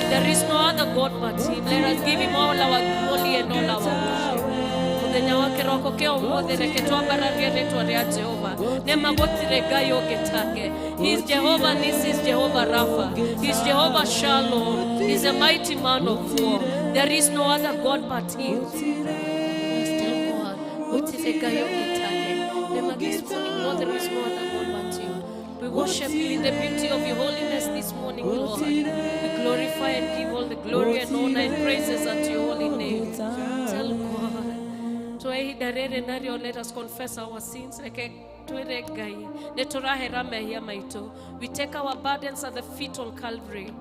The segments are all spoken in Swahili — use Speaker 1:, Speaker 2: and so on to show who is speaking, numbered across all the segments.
Speaker 1: There is no other God but Him. Let us give Him all our glory and all our worship. Muthenya wa kiroko kia umuthi reke twambararie ritwa ria Jehova nema gutire ngai ungitake. He is Jehovah Nisi, is Jehovah Rapha, He is Jehovah Shalom. He is a mighty man of war. There is no other God but Him. Still God, gutire ngai ungitake. Nema this morning, Lord, there is no other God but You. We worship You in the beauty of Your holiness this morning, Lord. We glorify and give all the glory and honor and praises unto Your holy name. Tell God. Let us confess our sins. We take our burdens at the feet on Calvary.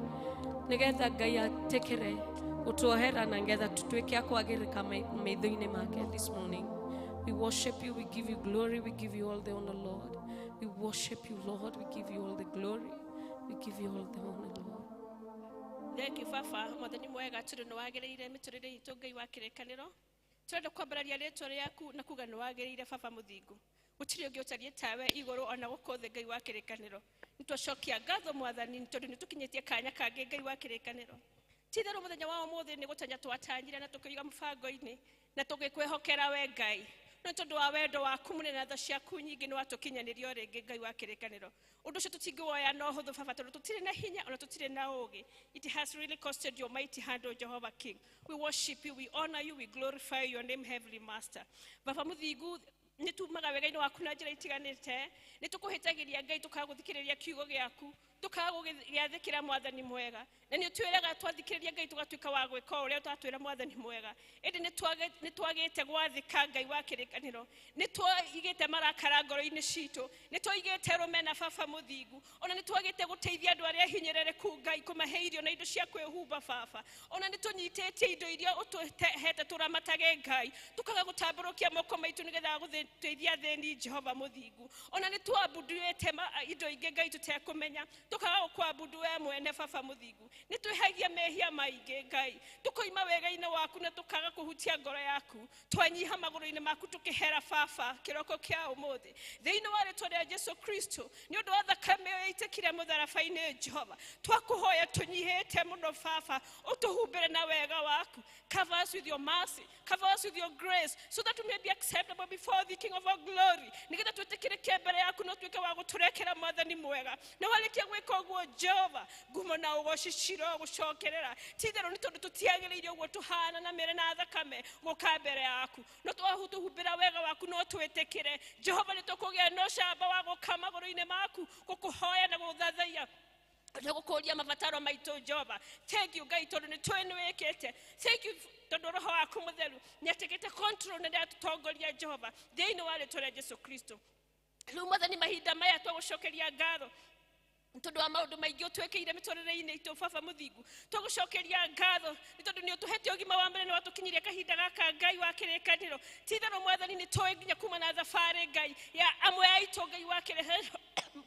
Speaker 1: This morning. We worship You, we give You glory, we give You all the honor, Lord. We worship You, Lord, we give You all the glory, we give You all the honor, Lord.
Speaker 2: Thank you, Fafa. Mwathani mwega turi no wagereire miturire itu ngai wa kirekaniro. Turenda kwambararia ritwa riaku na kuga no wagereire Fafa muthingu. Gutiri ungi utarie tawe iguru ona gukothe ngai wa kirekaniro. Nitwacokia ngatho mwathani tondu nitukinyitie kanya kangi ngai wa kirekaniro. Tithero muthenya wa umuthi ni gutanya twatanyire na tukiiga mubango-ini na tugikwehokera we ngai. Tondu wa wendo waku munene na tha ciaku nyingi ni watukinyanirio ringi ngai wa kirekaniro. Undu ucio tutingiwoya no huthu Baba tondu tutire na hinya ona tutire na ugi. It has really costed Your mighty hand, O Jehovah King. We worship You, we honor You, we glorify Your name, Heavenly Master. Baba muthingu nitumaga wega-ini waku na njira itiganite nitukuhitagiria ngai tukaguthikiriria kiugo giaku tukagugiathikira mwathani mwega na ni twiraga twathikiriria ngai tugatuika wa gwika uria utatwira mwathani mwega indi nitwagite gwathika ngai wa kirikaniro nitwaigite marakara ngoro-ini citu nitwaigite rumena Baba muthingu ona nitwagite guteithia andu aria hinyerereku ngai kumahe irio na indo cia kwihumba Baba ona nitunyitetie indo iria utuhete turamatage ngai tukaga gutamburukia moko maitu nigetha guteithia theni Jehova muthingu ona nitwabuduite indo ingi ngai tutekumenya tukaga kwabudu we mwene Baba muthingu nitwihagia mehia maingi ngai tukoima wega-ini waku na tukaga kuhutia ngoro yaku twanyiha maguru-ini maku tukihera Baba kiroko kia umuthi thiini wa ritwa ria Jesu Kristo ni undu wa thakame yaitikire mutharaba-ini Jehova twakuhoya tunyihite muno Baba utuhumbire na wega waku. Cover us with Your mercy, cover us with Your grace, so that we may be acceptable before the King of all glory. Nigetha twetikire mbere yaku no twike wa guturekera mwathani mwega na walikia gwika uguo Jehova ngumo na ugociciro gucokerera tithero ni tondu tutiagiriire uguo tuhana na mere na thakame guka mbere yaku no twahutuhumbira wega waku no twetikire Jehova ni tukugia no camba wa guka maguru-ini maku gukuhoya na guthathaia Nagukoria mabataro maitu Jehova. Thank You ngai tondu ni twinwikite. Thank You tondu roho waku mutheru ni atikite control na atutongoria Jehova thiini wa ritwa ria Jesu Kristo. Riu mwathani mahinda maya twagucokeria ngatho tondu wa maundu maingi utwekire miturire-ini itu Baba muthingu twagucokeria ngatho ni tondu ni utuhete ugima wa mbere ni watukinyiria kahinda gaka ngai wa kirekaniro tithero mwathani ni twi nginya kuma na thabari ngai ya amwe aitu ngai wa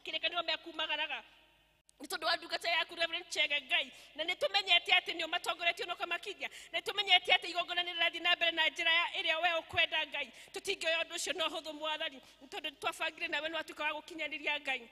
Speaker 2: kirekaniro mekumagaraga nitondo wa ndungata yaku Reverend Chege ngai na nitumenyete ati ni umatongoretio no kamakiria nitumenyete ati igongona ni rathi na mbere na njira ya iria we ukwenda ngai tutingioya undu ucio no huthu mwathani tondu twabangire nawe no atuka wa gukinyaniria ngai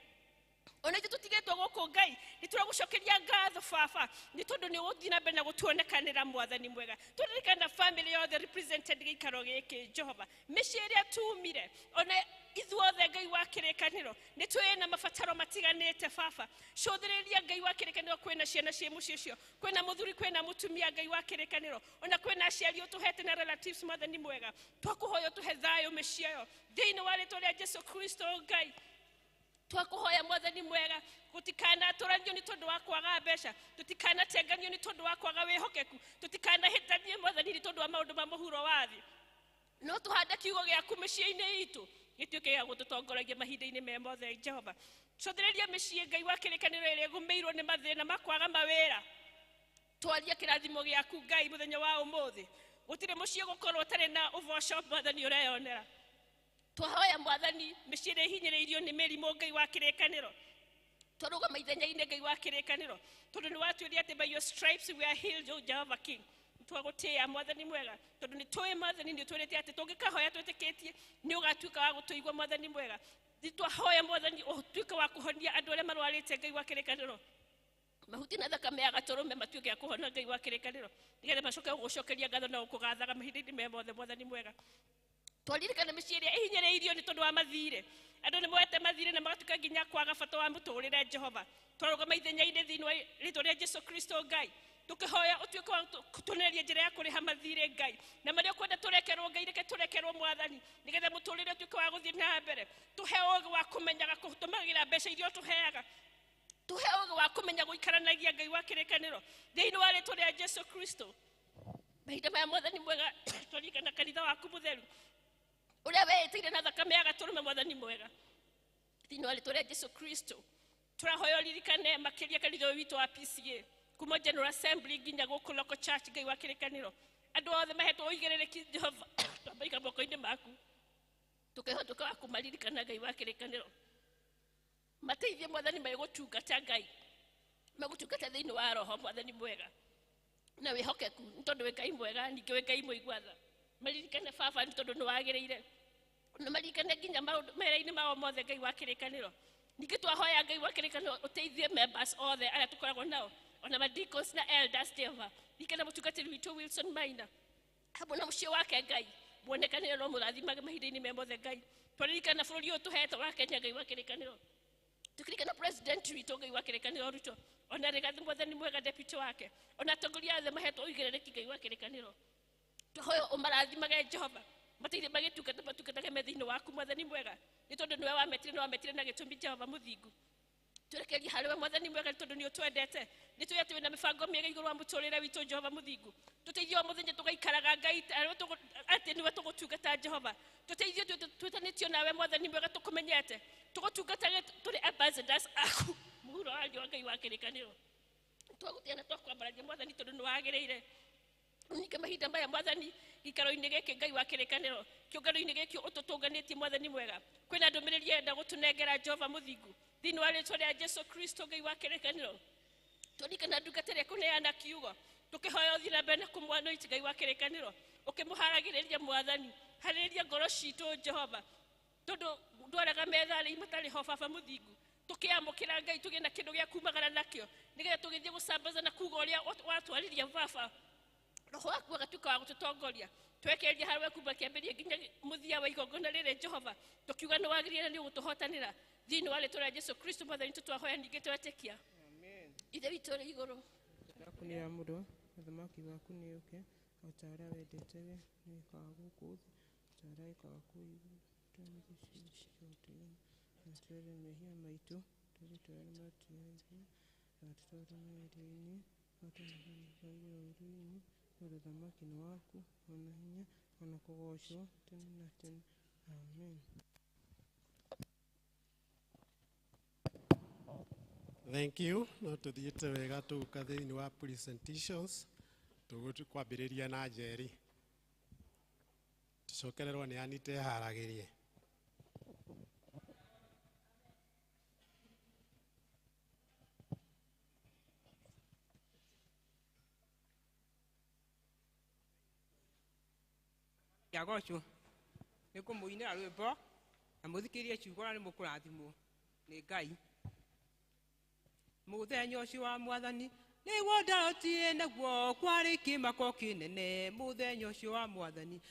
Speaker 2: ona ithu tutigetwo guku Ngai ni turagucokeria ngatho baba ni tondu ni uthina mbere na gutuonekanira mwathani mwega turirikana family yothe represented gikaro giki Jehova mĩciĩ ĩrĩa tumire ona ithuothe Ngai wa kĩrĩkanĩro ni twĩna mabataro matiganĩte baba cũthĩrĩria Ngai wa kĩrĩkanĩro kwĩna ciana cia mũciĩ ũcio kwĩna mũthuri kwĩna mũtumia Ngai wa kĩrĩkanĩro ona kwĩna aciari ũtũhete na relatives mwathani mwega twakuhoya ũtũhe thayũ mĩciĩ ĩyo thĩinĩ wa rĩĩtwa rĩa Jesũ Kristo Ngai twakuhoya mwathani mwega gutikana turanio ni tondu wa kwaga mbeca tutikana tenganio ni tondu wa kwaga wihokeku tutikana hitanie mwathani ni tondu wa maundu ma muhuro wa thi no tuhande kiugo gĩaku mĩciĩ-inĩ itũ gĩtuĩke gĩa gũtũtongoragia mahinda-inĩ me mothe Jehova cũthĩrĩria mĩciĩ Ngai wa kĩrĩkanĩro ĩrĩa ĩgũmĩirwo nĩ mathĩna ma kwaga mawĩra twaria kĩrathimo gĩaku Ngai mũthenya wa ũmũthĩ gũtirĩ mũciĩ gũkorwo ũtarĩ na ũboco mwathani ũreyonera twahoya mwathani mĩciĩ ĩrĩa ihinyĩrĩirio nĩ mĩrimũ Ngai wa kĩrĩkanĩro twarũgama ithenya-inĩ Ngai wa kĩrĩkanĩro tondũ nĩ watuĩria atĩ by your stripes we are healed O Jehovah King twagũtĩĩa mwathani mwega tondũ nĩ tũĩ mwathani nĩ twĩrĩte atĩ tũngĩkahoya twĩtĩkĩtie nĩ ũgatuĩka wa gũtũigua mwathani mwega twahoya mwathani ũtuĩke wa kũhonia andũ arĩa marwarĩte Ngai wa kĩrĩkanĩro mahuti na thakame ya gatũrũme matuĩke ya kũhona Ngai wa kĩrĩkanĩro nĩgetha macoke gũgũcokeria ngatho na gũkũgathaga mahinda-inĩ me mothe mwathani mwega twaririkana mĩciĩ ĩrĩa ihinyĩrĩirio nĩ tondũ wa mathirĩ andũ nĩ moete mathirĩ na magatuĩka nginya kwaga bata wa mũtũũrĩre Jehova twarũgama ithenya-inĩ thĩinĩ wa rĩĩtwa rĩa Jesũ Kristo Ngai tukihoya utuĩke wa kutuneria njĩra ya kũrĩha mathirĩ Ngai na marĩa kwenda tũrekerwo Ngai reke tũrekerwo mwathani nĩgetha mũtũũrĩre ũtuĩke wa gũthiĩ na mbere tũhe ũũgĩ wa kũmenyaga kũtũmagĩra mbeca iria ũtũheaga tũhe ũũgĩ wa kũmenya gũikaranagia Ngai wa kĩrĩkanĩro thĩinĩ wa rĩĩtwa rĩa Jesũ Kristo mahinda maya mwathani mwega twaririkana kanitha waku mũtheru ũrĩa weĩtĩire na thakame ya gatũrũme mwathani mwega thĩinĩ wa rĩĩtwa rĩa Jesũ Kristo tũrahoya ũririkane makĩria kanitha ũyũ witũ wa PCEA kuma General Assembly nginya gũkũ local church Ngai wa kĩrĩkanĩro andũ othe mahetwo ũigĩrĩrĩki Jehova twambaiga moko-inĩ maku tũkĩhotuka wa kũmaririkana Ngai wa kĩrĩkanĩro mateithie mwathani magũtungata Ngai magũtungata thĩinĩ wa roho mwathani mwega na wĩhokeku nĩ tondũ wĩ Ngai mwega ningĩ wĩ Ngai mũigua-tha maririkane baba nĩ tondũ nĩ wagĩrĩire na maririkane nginya maũndũ mera-inĩ mao mothe Ngai wa kĩrĩkanĩro ningĩ twahoya Ngai wa kĩrĩkanĩro ũteithie members othe arĩa tũkoragwo nao ona deacons na elders Jehova nikana mũtungatĩri witũ Wilson Maina hamwe na mũciĩ wake Ngai muonekanĩre no mũrathimage mahinda-inĩ me mothe Ngai twaririkana bũrũri ũyũ tũhetwo wa Kenya Ngai wa kĩrĩkanĩro tukirikana president witũ Ngai wa kĩrĩkanĩro Ruto ona Rigathi mwathani mwega deputy wake ona atongoria othe mahetwo ũigĩrĩrĩki Ngai wa kĩrĩkanĩro tũhoya ũmarathimage Jehova mateithie matungatage me thĩinĩ waku mwathani mwega nĩ tondũ nĩwe wametire na gĩtũmi Jehova mũthingu twerekerie harĩwe mwathani mwega tondũ nĩ ũtwendete nĩ tũĩ atĩ wĩna mĩbango mĩega igũrũ wa mũtũũrĩre witũ Jehova mũthingu tũteithie o mũthenya tũgaikaraga Ngai atĩ nĩwe tũgũtungata Jehova tũteithie twĩtanĩtio nawe mwathani mwega tũkũmenyete tũgũtungatage tũrĩ ambassadors aku mũhuro wa Ngai wa kĩrĩkanĩro twagũtĩa na twakwambararia mwathani tondũ nĩ wagĩrĩire ningĩ mahinda maya mwathani gĩikaro-inĩ gĩkĩ Ngai wa kĩrĩkanĩro kĩũngano-inĩ gĩkĩ ũtũtũnganĩtie mwathani mwega kwĩna ndũmĩrĩri yenda gũtũnengera Jehova mũthingu thĩinĩ wa rĩĩtwa rĩa Jesũ Kristo Ngai wa kĩrĩkanĩro twaririkana ndungata ĩrĩa kũneana kiugo tũkĩhoya ũthiĩ na mbere na kũmwanointi Ngai wa kĩrĩkanĩro ũkĩmũharagĩrĩria mwathani harĩria ngoro citũ Jehova tondũ ndwaraga metha-inĩ matarĩ ho baba mũthingu tũkĩamũkĩra Ngai tũgĩe na kĩndũ gĩa kumagara nakĩo nĩgetha tũgĩthiĩ gũcambaza na kuga ũrĩa watwarĩria baba roho waku agatuĩka wa gũtũtongoria twekereria harĩwe kuma kĩambĩrĩria nginya mũthia wa igongona rĩrĩ Jehova tũkiuga nĩ wagĩrĩire na nĩ ũgũtũhotanĩra thĩinĩ wa rĩĩtwa rĩa Jesũ Kristo mwathani tũtwahoya ningĩ twetĩkia ithe witũ ũrĩ igũrũ
Speaker 3: yaku nĩ yamũrwo ũthamaki waku nĩ ũke o ta ũrĩa wendete we nĩ wĩkaga gũkũ thĩ ta ũrĩa wĩkaga kũu igũrũ tũnĩ gĩcicio na twere mehia maitũ tũrĩ twere matũheire na tũtware mĩĩrĩ-inĩ matũheire ũru-inĩ ũthamaki nĩ waku ona hinya ona kũgocwo tene na tene amen.
Speaker 4: Thank you. No tuthiĩte wega tũguka thĩinĩ wa presentations tũkwambĩrĩria na Njeri tũcokererwo nĩ Anita eharagĩrie.
Speaker 3: Yagocwo nĩ kũmũinĩra rwĩmbo na mũthikĩrie ciugo na nĩ mũkũrathimwo nĩ Ngai. muthenya ucio wa mwathani niguo ndarotire naguo kwari kimako kinene muthenya ucio wa mwathani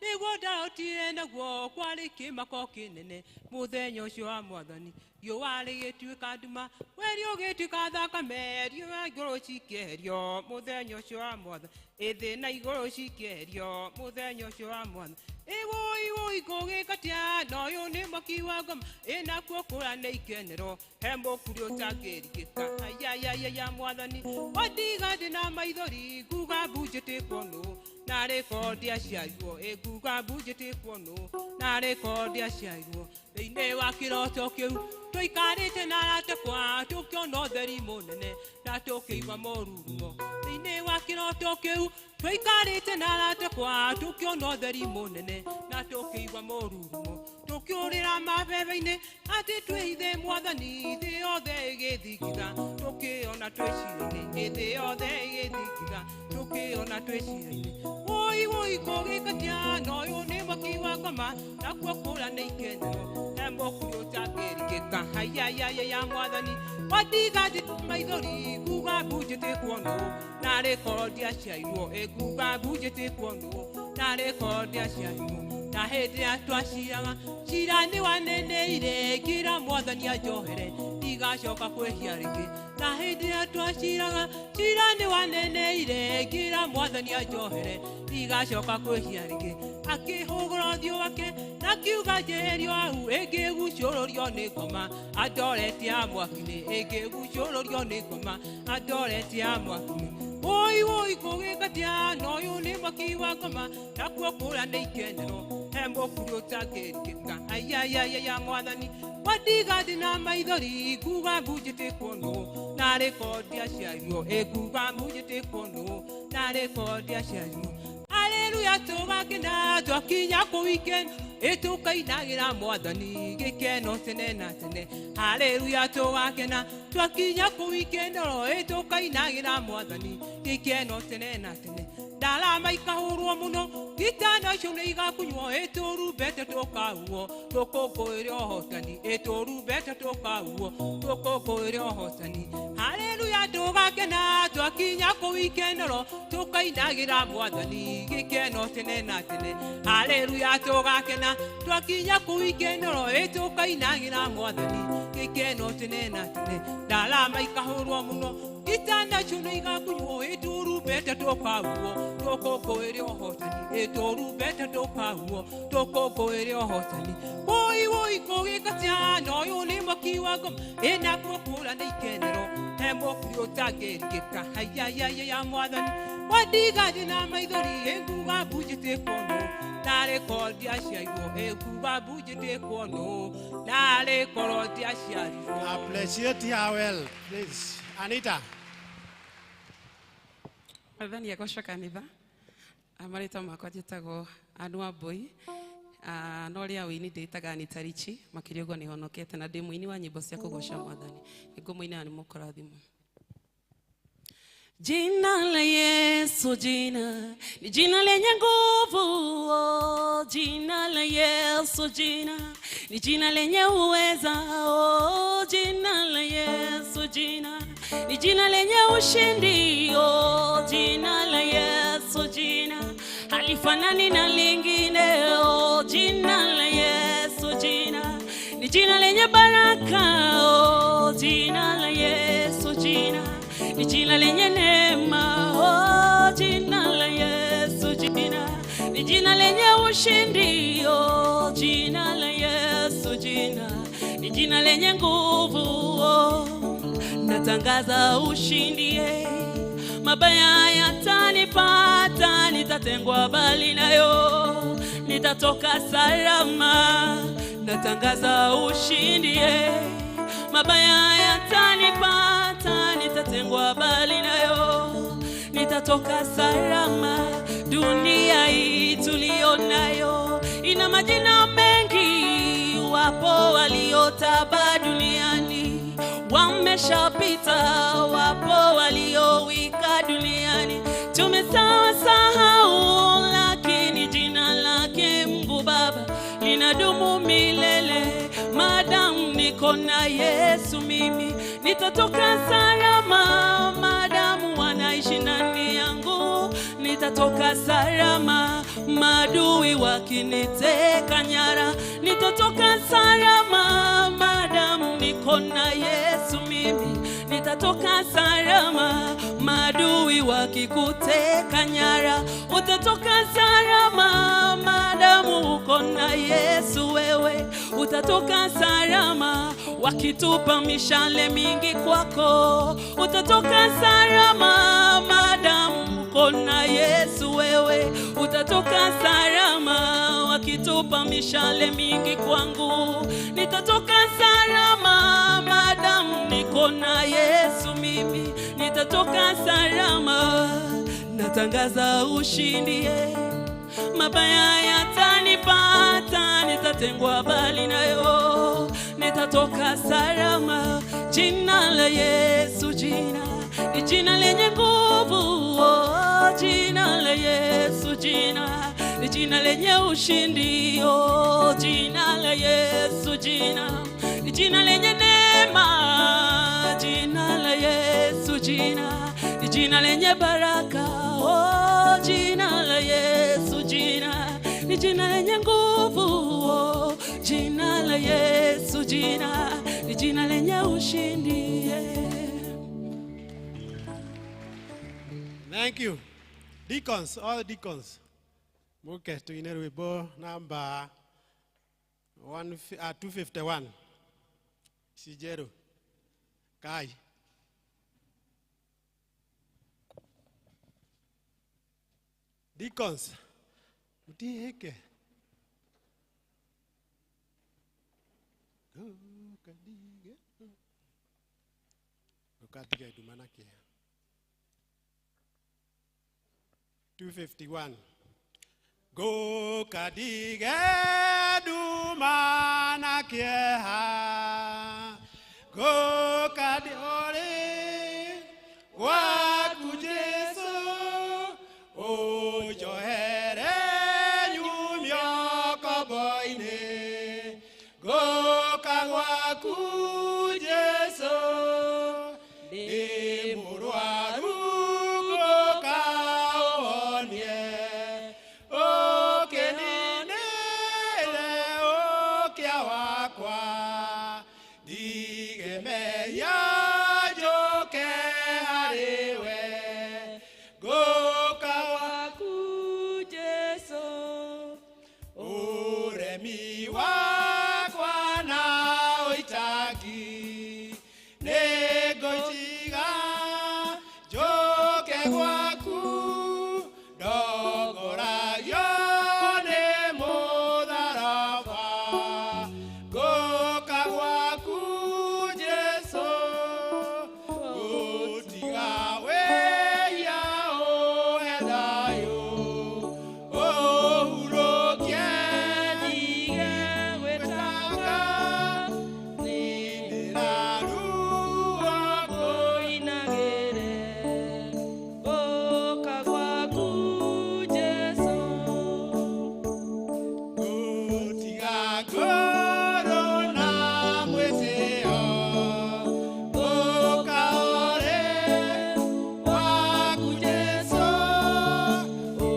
Speaker 3: niguo ndarotire naguo kwari kimako kinene muthenya ucio wa mwathani riũa rĩgĩtuĩka nduma weri ũgĩtuĩka thakame riũa igũrũ cikĩeherio muthenya ũcio wa mwathani ĩthĩ na igũrũ cikĩeherio muthenya ũcio wa mwathani Iwo igũgĩkatia na ũyũ nĩ mwaki wa ngoma ĩnakuo kũra nĩ ikenero he mũkuri ũtangĩrigĩka ayayaya mwathani watiga ndĩ na maithori nguga mbunjĩtĩkwo nũ na rĩko ndiaciarirwo nguga mbunjĩtĩkwo nũ na rĩko ndiaciarirwo thĩinĩ wa kĩroto kĩu tũikarĩte na aratekwa tũkĩona ũtheri mũnene na tũkĩigua morurumo thĩinĩ wa kĩroto kĩu tũikarĩte na aratekwa tũkĩona ũtheri mũnene na tũkĩigua morurumo tũkĩũrĩra mabebe-inĩ atĩ twĩhithe mwathani thĩ yothe ĩgĩthingitha tũkĩona twĩciria-inĩ thĩ yothe ĩgĩthingitha tũkĩona twĩciria-inĩ woi kũgĩkatia na ũyũ nĩ mwaki wa ngoma nakuo kũra nĩ ikenero he mũkuri ũtangĩrigĩka ayayaya mwathani watiga ndĩ maithori nguga mbunjĩtĩkwo nũ na rĩko ndiaciarirwo nguga mbunjĩtĩkwo nũ na rĩko ndiaciarirwo na hĩndĩ ya twaciraga cira nĩ waneneire ngira mwathani anjohere ndigacoka kwĩhia rĩngĩ na hĩndĩ ya twaciraga cira nĩ waneneire ngira mwathani anjohere ndigacoka kwĩhia rĩngĩ akĩhũgũra ũthiũ wake na kiuga njeherio hau ĩngĩgucũrũrio nĩ ngoma andorete a mwaki-inĩ ĩngĩgucũrũrio nĩ ngoma andorete a mwaki-inĩ woi kũgĩkatia na ũyũ nĩ mwaki wa ngoma nakuo kũra nĩ ikenero he mũkuri ũtangĩrigĩka ayayaya mwathani watiga ndĩ na maithori nguga mbunjĩtĩkwo nũ na rĩko ndiaciarirwo nguga mbunjĩtĩkwo nũ na rĩko ndiaciarirwo Haleluya tũgakena twakinya kũ weekend ĩtũkainagĩra mwathani gĩkeno tene na tene Haleluya tũgakena twakinya kũ weekend ĩtũkainagĩra mwathani gĩkeno tene na tene ndarama ikahũrwo mũno gitana icio nĩ igakunywo ĩtũrumbete tũkahuo tũkũngũĩre ũhotani ĩtũrumbete tũkahuo tũkũngũĩre ũhotani Haleluya tũgakena twakinya kũ weekend tũkainagĩra mwathani gĩkeno tene na tene Haleluya tũgakena twakinya kũ weekend ĩtũkainagĩra mwathani gĩkeno tene na tene ndarama ikahũrwo mũno gitana icio nĩ igakunywo ĩtũrumbete tũkahuo tũkũngũĩre ũhotani ĩtũrumbete tũkahuo tũkũngũĩre ũhotani woi kũgĩkatia na ũyũ nĩ mwaki wa ngoma ĩnakuo kũra nĩ ikenero he mũkuri ũtangĩrigĩka ayayaya mwathani watiga ndĩ na maithori nguga mbunjĩtĩkwo nũ na rĩko ndiaciarirwo nguga mbunjĩtĩkwo nũ na rĩko ndiaciarirwo
Speaker 4: Appreciate her well, please. Anita.
Speaker 5: Mwathani agocwo kanitha marĩtwa makwa njĩtagwo Anu Wambui no rĩa wĩini ndĩtaga Liturgy makĩria ũguo nĩ honokete na ndĩ mũini wa nyĩmbo cia kũgoca mwathani nĩngũmũinĩra nĩ mũkũrathimo Jina la Yesu jina ni jina lenye nguvu jina la Yesu jina ni jina lenye uweza jina la Yesu jina ni jina lenye ushindi jina la Yesu jina halifanani na lingine jina la Yesu jina ni jina lenye baraka jina la Yesu jina ni jina lenye neema jina la Yesu jina ni jina lenye ushindi jina la Yesu jina ni jina lenye nguvu natangaza ushindi mabaya yatanipata nitatengwa bali nayo nitatoka salama natangaza ushindi mabaya yatanipata nitatengwa bali nayo nitatoka salama dunia hii tulionayo ina majina mengi wapo waliotaba duniani wameshapita wapo waliowika duniani tumesahau lakini jina lake Mungu Baba linadumu milele madamu niko niko na Yesu mimi nitatoka salama, madamu wanaishi ndani yangu nitatoka salama, madui wakiniteka nyara nitatoka salama, madamu niko na Yesu mimi nitatoka salama, madui wakikuteka nyara utatoka salama, madamu uko na Yesu wewe utatoka salama, wakitupa mishale mingi kwako utatoka salama, madamu uko na Yesu wewe utatoka salama, wakitupa mishale mingi kwangu nitatoka salama, madamu niko na Yesu mimi nitatoka salama. Natangaza ushindi, mabaya yatanipata nitatengwa bali nayo nitatoka salama. Jina la Yesu, jina ni jina lenye nguvu, jina la Yesu, jina ni jina lenye ushindi, jina la Yesu, jina ni jina lenye neema, jina la Yesu, jina ni jina lenye baraka, jina la Yesu, jina ni jina lenye nguvu, jina la Yesu, jina ni jina lenye ushindi.
Speaker 4: Thank you. Deacons, all the deacons. Okay, to Inerwebo number 251. Sijero. Kai. Deacons. Mutiheke. Ukatige dumanake. 251. Go kadige dumanake ha. Go kadiore waku Jesu o johere nyumyo koboine. Go kagwaku Jesu de murwaru go kaonie. O kenine le o kia wakwa dige me ya joke harewe. Go kawaku Jesu uremi wakwa na oitaki nego chiga joke kwaku dogora yone modarafa. Go kawaku Jesu utiga we ya o hedayo o urokie dige wetanga ni raru wako inagere. Go kawaku Jesu utiga corona mweteo. Go kaore waku Jesu o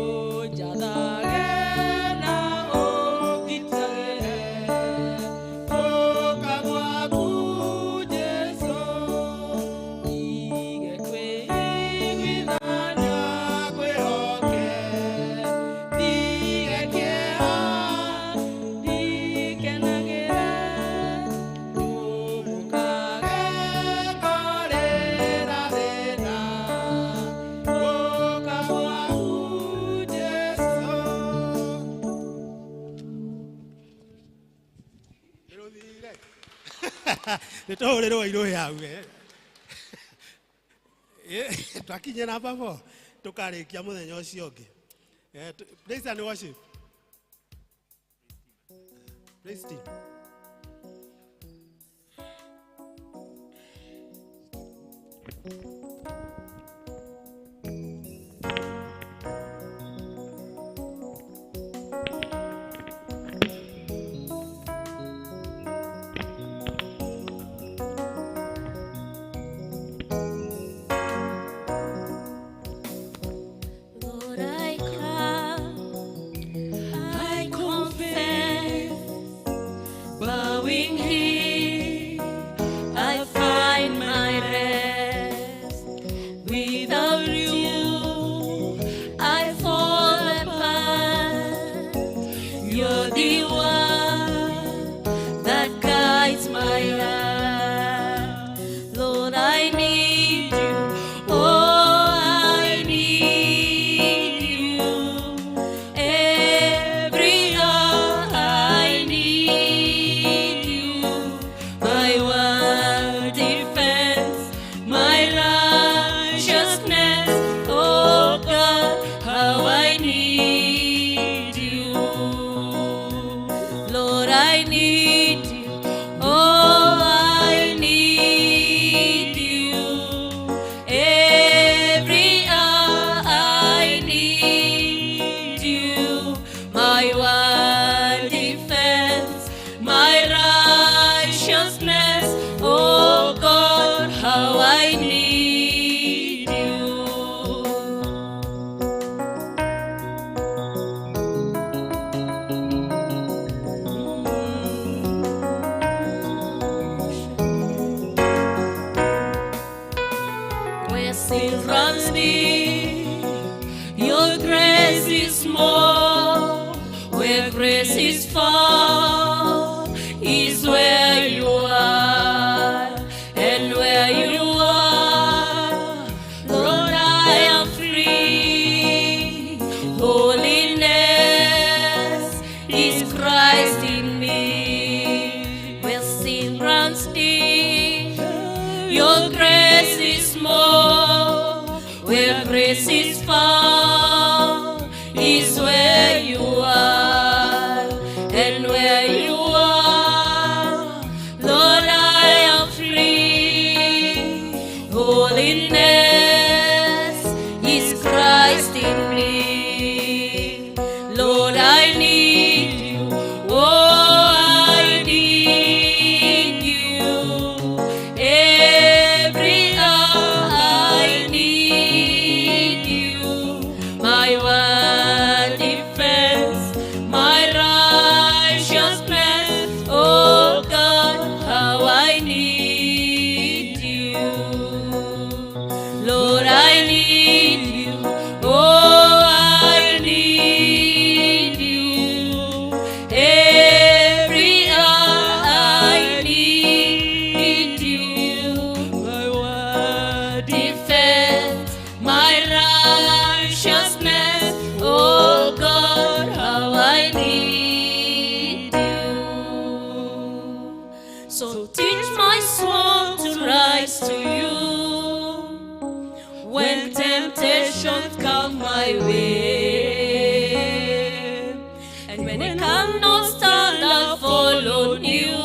Speaker 4: jadage na o kitagere. Go kawaku Jesu ige kwe gwithanya kwehoke dige kea dikenagere umukage korera thina. Go kawaku Jesu. Nitahurĩrwo irũĩ hau twakinye namba 4 tukarĩkia mũthenya ũcio ũngĩ. Praise and worship. Praise team.
Speaker 5: You're the one that guides my heart. Lord, I need you. Oh, I need you. Every hour I need you. My one defense, my righteousness. Oh God, how I need you. Lord, I need you. Oh, I need you. Every hour I need you. My one defense, my righteousness. Oh God, how I need you. Where sin runs deep, your grace is more. Where grace is found is where you are. And where you are, Lord, I am free. Holiness is Christ in me. Where sin runs deep, your grace is more. Where grace is found is where you are. And where you are, Lord, I am free. Holiness is Christ in me. Lord, I need you. Oh, I need you. Every hour I need you. My one defense, my righteousness. Oh God, how I need you. Lord, I need you. Oh, I need you. Every hour I need you. My one defense, my righteousness. Oh God, how I need you. So teach my soul to rise to you when temptations come my way. And when I cannot stand, I'll fall on you.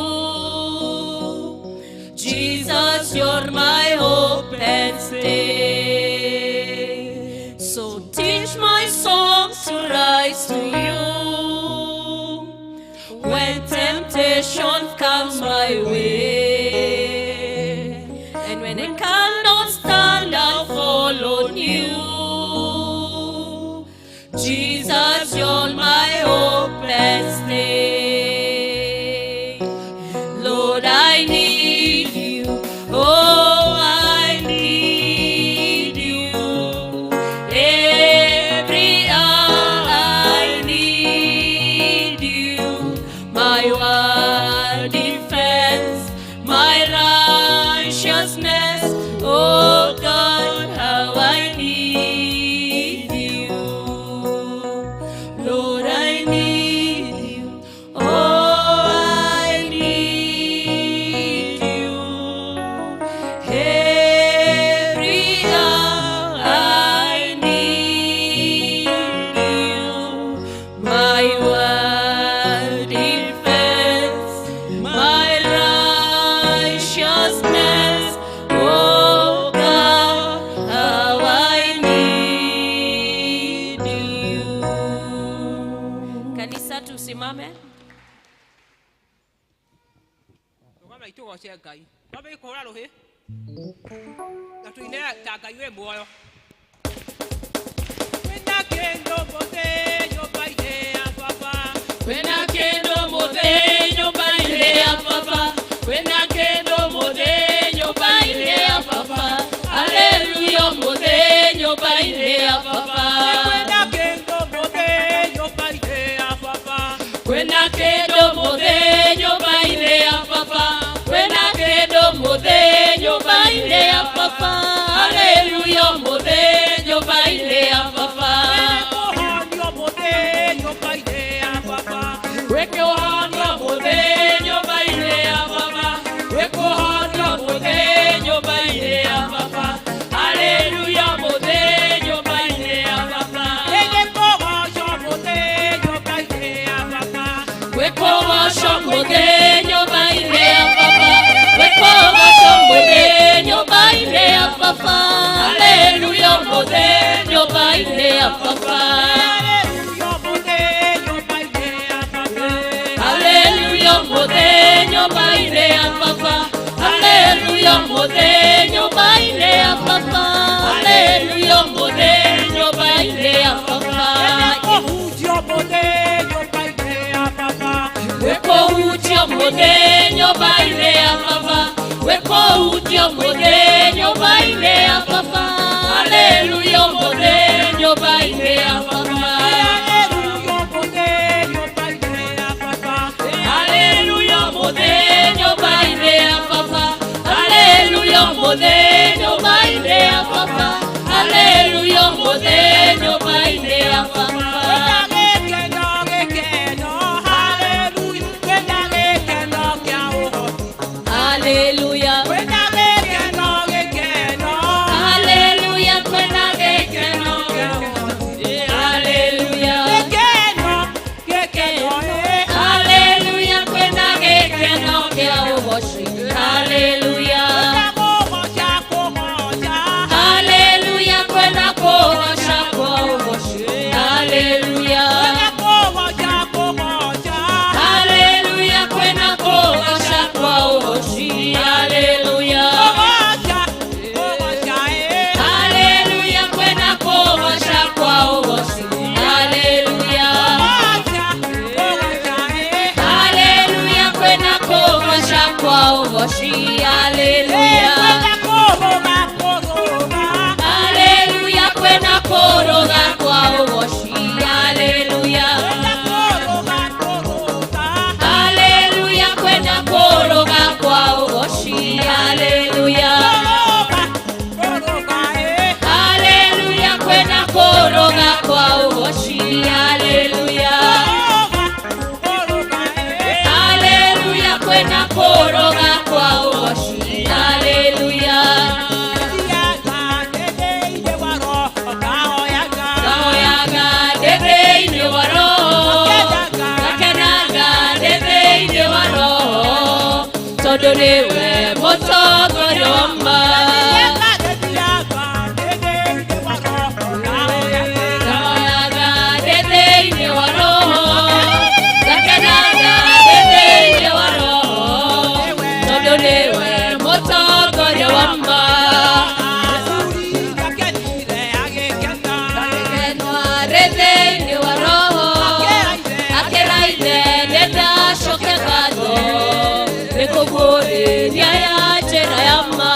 Speaker 5: Jesus, you're my hope and stay. So teach my songs to rise to you when temptation comes my way. And when I cannot stand, I'll fall on you. Jesus, you're my hope and stay. Lord, I need you. Oh, I need you. Every hour I need you. My one defense, my righteousness. Oh God, how I need you. Lord, I need you. Oh, I need you. Every hour I need you. My one defense, my righteousness. Oh God, how I need you. Kanisa, tusimame.
Speaker 6: Tugama itugoce Ngai. Twambe ikũra rũhĩ. Na tuinĩre ta Ngai wĩ muoyo. Kwĩna kĩndũ mũthĩ nyũmba-inĩ ya Baba.
Speaker 5: Kwĩna kĩndũ mũthĩ nyũmba-inĩ ya Baba. Kwĩna kĩndũ mũthĩ nyũmba-inĩ ya Baba. Hallelujah, mũthĩ nyũmba-inĩ ya Baba.
Speaker 6: Kwĩna kĩndũ mũthĩ nyũmba-inĩ ya Baba.
Speaker 1: kwena kendo muthenya baile ya papa, kwena kendo muthenya baile ya papa, haleluya muthenya baile ya papa, weke ohana muthenya baile ya papa, weke ohana muthenya baile ya papa, haleluya muthenya baile ya papa, wekobasha muthenya baile ya papa, wekobasha muthenya baile ya papa, haleluya muthenya baile ya papa, haleluya muthenya baile ya papa, haleluya muthenya baile ya papa, haleluya muthenya baile ya papa, weko utia muthenya baile ya papa, weko utia muthenya baile ya papa, haleluya muthenya baile ya papa, haleluya muthenya baile ya papa, haleluya muthenya baile ya papa, haleluya muthenya baile ya papa. Hallelujah. Hallelujah. Odorewe motogoyo amba Kaoyaga dede ine waro Kakanaga dede ine waro Odorewe motogoyo amba Kakenwa dede ine waro Akeraide deda shokegado Ekogore nyaya chera yama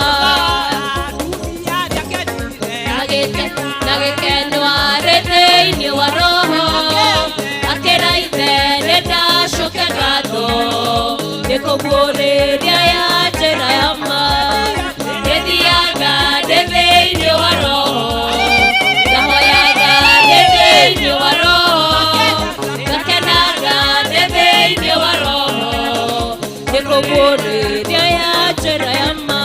Speaker 1: Nagekenwa rete ini waroho Akera ite neta shokegado Ekogore nyaya chera yama Ediaga deve ini waroho Kahoyaga deve ini waroho Kakenaga deve ini waroho Ekogore nyaya chera yama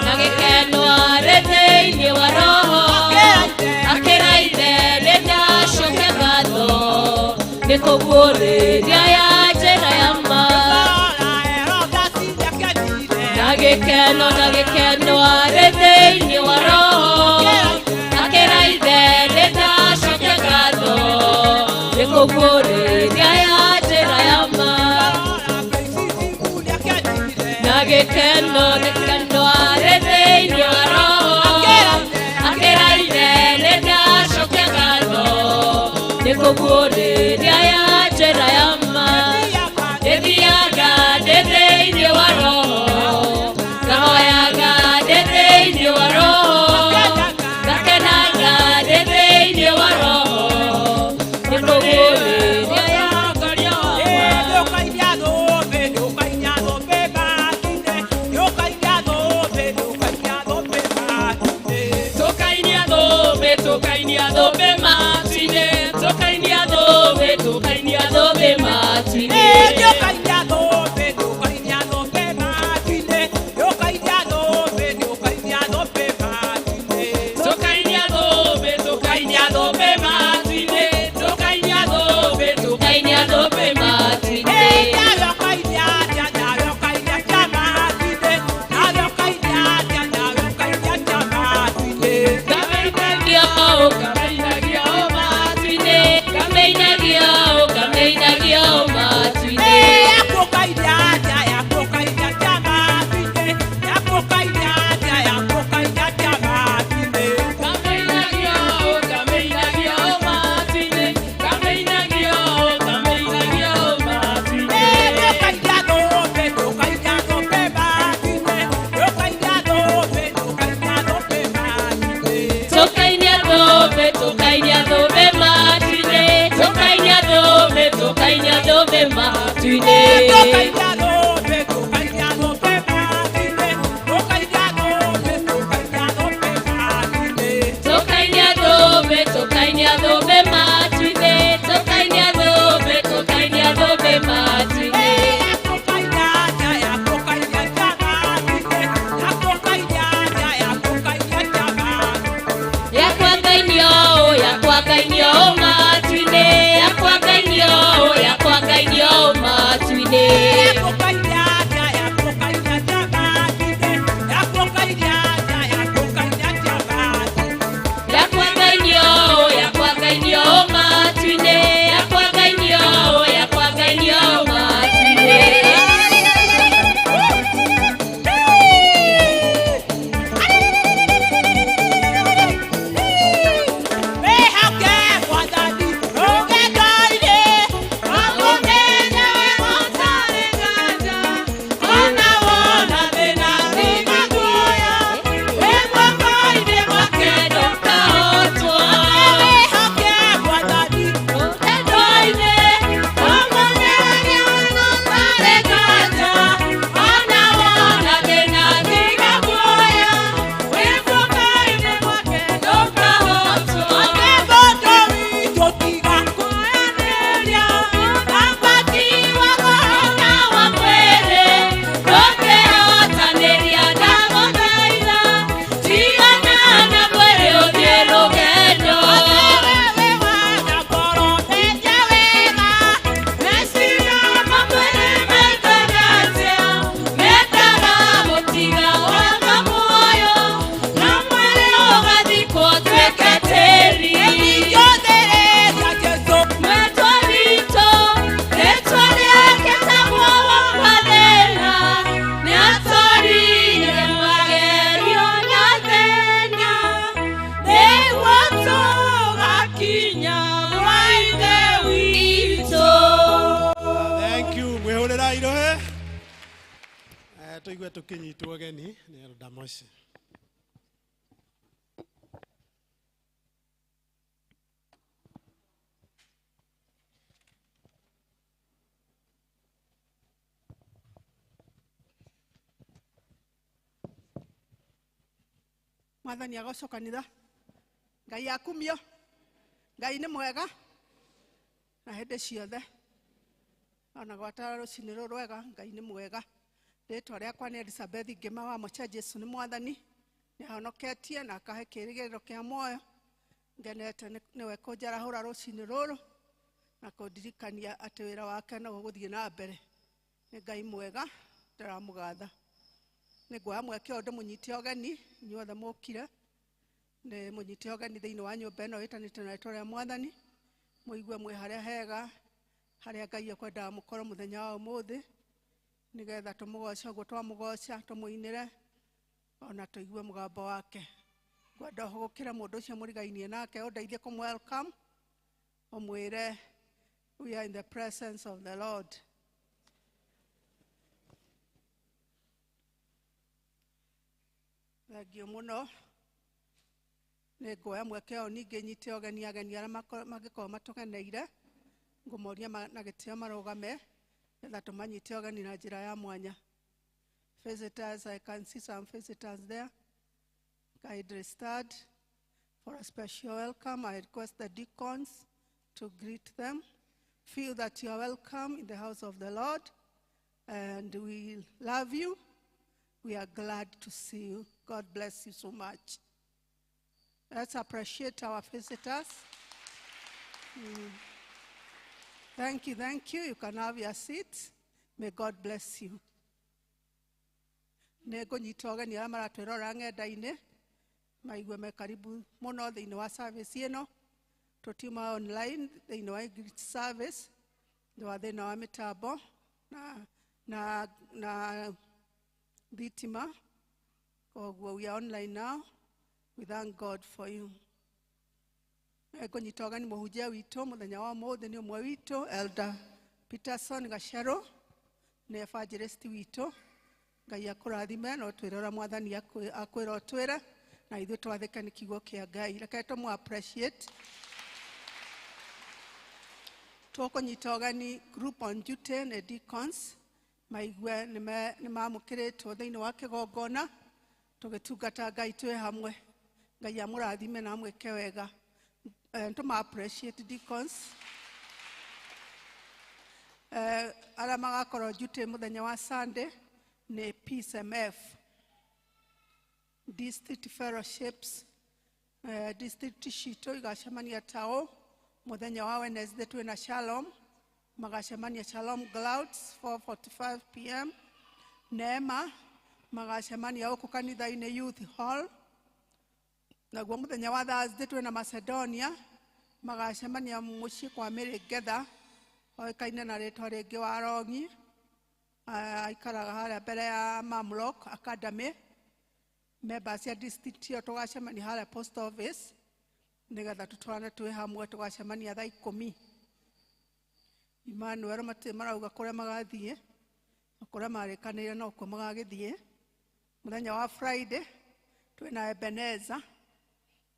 Speaker 1: Nagekenwa rete ini waroho Akera ite neta shokegado Ekogore nyaya chera yama Nagekenwa rete ini waroho Akera ite neta shokegado Ekogore nyaya chera yama Nagekeno arete ini waroho Akera ite neta shokegado Ekogore nyaya chera yama Ediaga dede ini waroho Kahoyaga dede ini waroho Kakenaga dede ini waroho
Speaker 4: Tuigwe tukinyitwo geni ni Elder Moshi.
Speaker 7: Mwathani agoco kanitha ngai akumio ngai ni mwega na hende ciothe ona gwatara rucini rwega ngai ni mwega ritwa riakwa ni Elizabeth ngima wa mocha Jesu ni mwathani ni ahonoketie na akahe kirigiriro kia moyo ngenete niwe kunjarahura rucini ruru na kundirikania ati wira wake no guthie na mbere ni ngai mwega ndiramugatha ni gwa mweke undu munyite ogeni inyuothe mukire ni munyite ogeni thiini wa nyumba ino itanite na ritwa ria mwathani muigue mwe haria hega haria ngai akwenda mukoro muthenya wa umuthi nigetha tumugoce uguo twamugoca tumuinire ona tuigue mugambo wake ngwenda gukira mundu ucio murigainie nake undeithie kum welcome umwire we are in the presence of the Lord. Thengio muno ni ngoya mweke o ningi nyite ogeni ageni aria magikorwo matugeneire ngumoria na gitio marugame etha tumanyite ogeni na njira ya mwanya. Visitors, I can see some visitors there. Kindly stand for a special welcome. I request the deacons to greet them. Feel that you are welcome in the house of the Lord and we love you. We are glad to see you. God bless you so much. Let's appreciate our visitors. Thank you, thank you. You can have your seats. May God bless you. Nego nyitoga ni amara twirora ng'enda-ini maigue me karibu muno thiini wa service ino tutiuma online thiini wa English service ndo thiini wa mitambo na thitima koguo we are online now. We thank God for you. Ego nyitoga ni muhunjia wito muthenya wa umuthi ni umwe wito Elder Peterson Gashero ni evangelist wito ngai akurathime no twirora mwathani akwira otwira na ithu twathika ni kiugo kia ngai reke tumu appreciate Tũkũnyita ũgeni group on duty na deacons maigue nĩ mamũkĩrĩtwo thĩinĩ wa kĩgongona tũgĩtungata Ngai twĩ hamwe. Ngai amũrathime na amwĩke wega. Tũma appreciate deacons. Arĩa magakorwo duty mũthenya wa Sunday nĩ PCMF, district fellowships, district citũ igacemania tao mũthenya wa Wednesday twĩna Shalom, magacemania Shalom Clouds 4:45 p.m. Neema magacemania huko kanitha-inĩ Youth Hall. Naguo mũthenya wa Thursday twĩna Macedonia, magacemania mũciĩ kwa Mary Getha oĩkaine na rĩtwa rĩngĩ wa Rongi, aikaraga harĩa mbere ya Mamlock Academy. Members ya district ĩyo tũgacemania harĩa post office nĩgetha tũtwarane twĩ hamwe, tũgacemania thaa 10. Emmanuel marauga kũrĩa magathiĩ na kũrĩa marĩkanĩire no kuo magagĩthiĩ. Mũthenya wa Friday twĩna Ebenezer,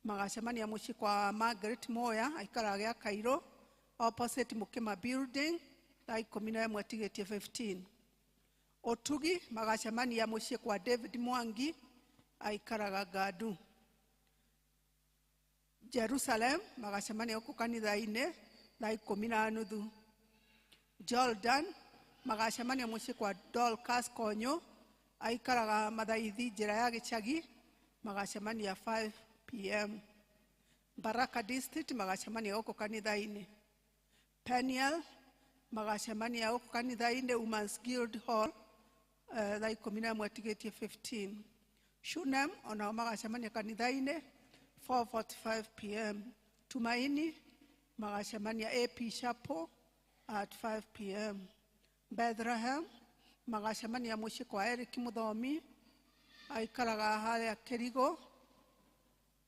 Speaker 7: magacemania mũciĩ kwa Margaret Moya aikaraga gĩa Kairũ opposite Mukima building thaa 11 tigĩtie 15. Otugi magacemania mũciĩ kwa David Mwangi aikaraga Gadu. Jerusalem magacemania huko kanitha-inĩ thaa 10:30. Jordan magacemania mũciĩ kwa Dorcas Konyo aikaraga Mathaithi njĩra ya Gĩchagi, magacemania 5 p.m. Baraka district magacemania huko kanitha-inĩ. Peniel magacemania huko kanitha-inĩ Women's Guild Hall thaa 11 tigĩtie 15. Shunem onao magacemania kanitha-inĩ 4:45 p.m. Tumaini magacemania AP Chapel at 5 p.m. Bethlehem magacemania mũciĩ kwa Eric Muthomi aikaraga harĩa Kĩrigũ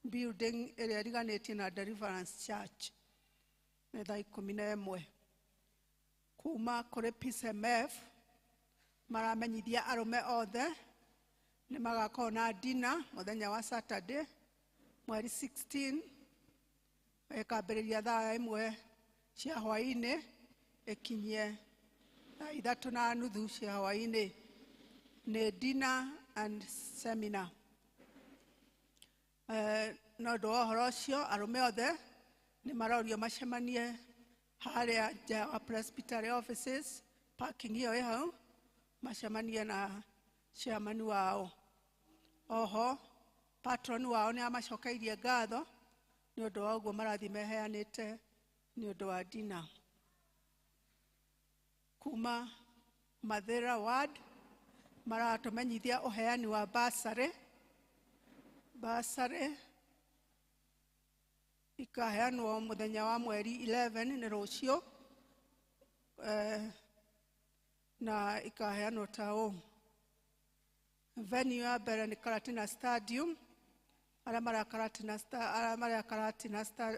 Speaker 7: building ĩrĩa ĩriganĩtie na Deliverance Church nĩ thaa 11. Kuma kũrĩ PCMF maramenyithia arũme othe nĩ magakorwo na dinner mũthenya wa Saturday mweri 16 ĩkambĩrĩria thaa 1 cia hwaĩ-inĩ ĩkinyie thaa 3:30 cia hwaĩ-inĩ. Nĩ dinner and seminar. No ũndũ wa ũhoro ũcio arũme othe nĩ marorio macemanie harĩa nja wa presbytery offices, parking hiyo ĩ hau, macemanie na chairman wao. Oho patron wao nĩ amacokeirie ngatho nĩ ũndũ wa ũguo marathi meheanĩte nĩ ũndũ wa dinner. Kuma Mathĩra ward maratũmenyithia ũheani wa bursary. Bursary ikaheanwo mũthenya wa mweri 11 nĩ rũciũ, na ikaheanwo ta ũũ. Venue ya mbere nĩ Karatina Stadium. Arĩa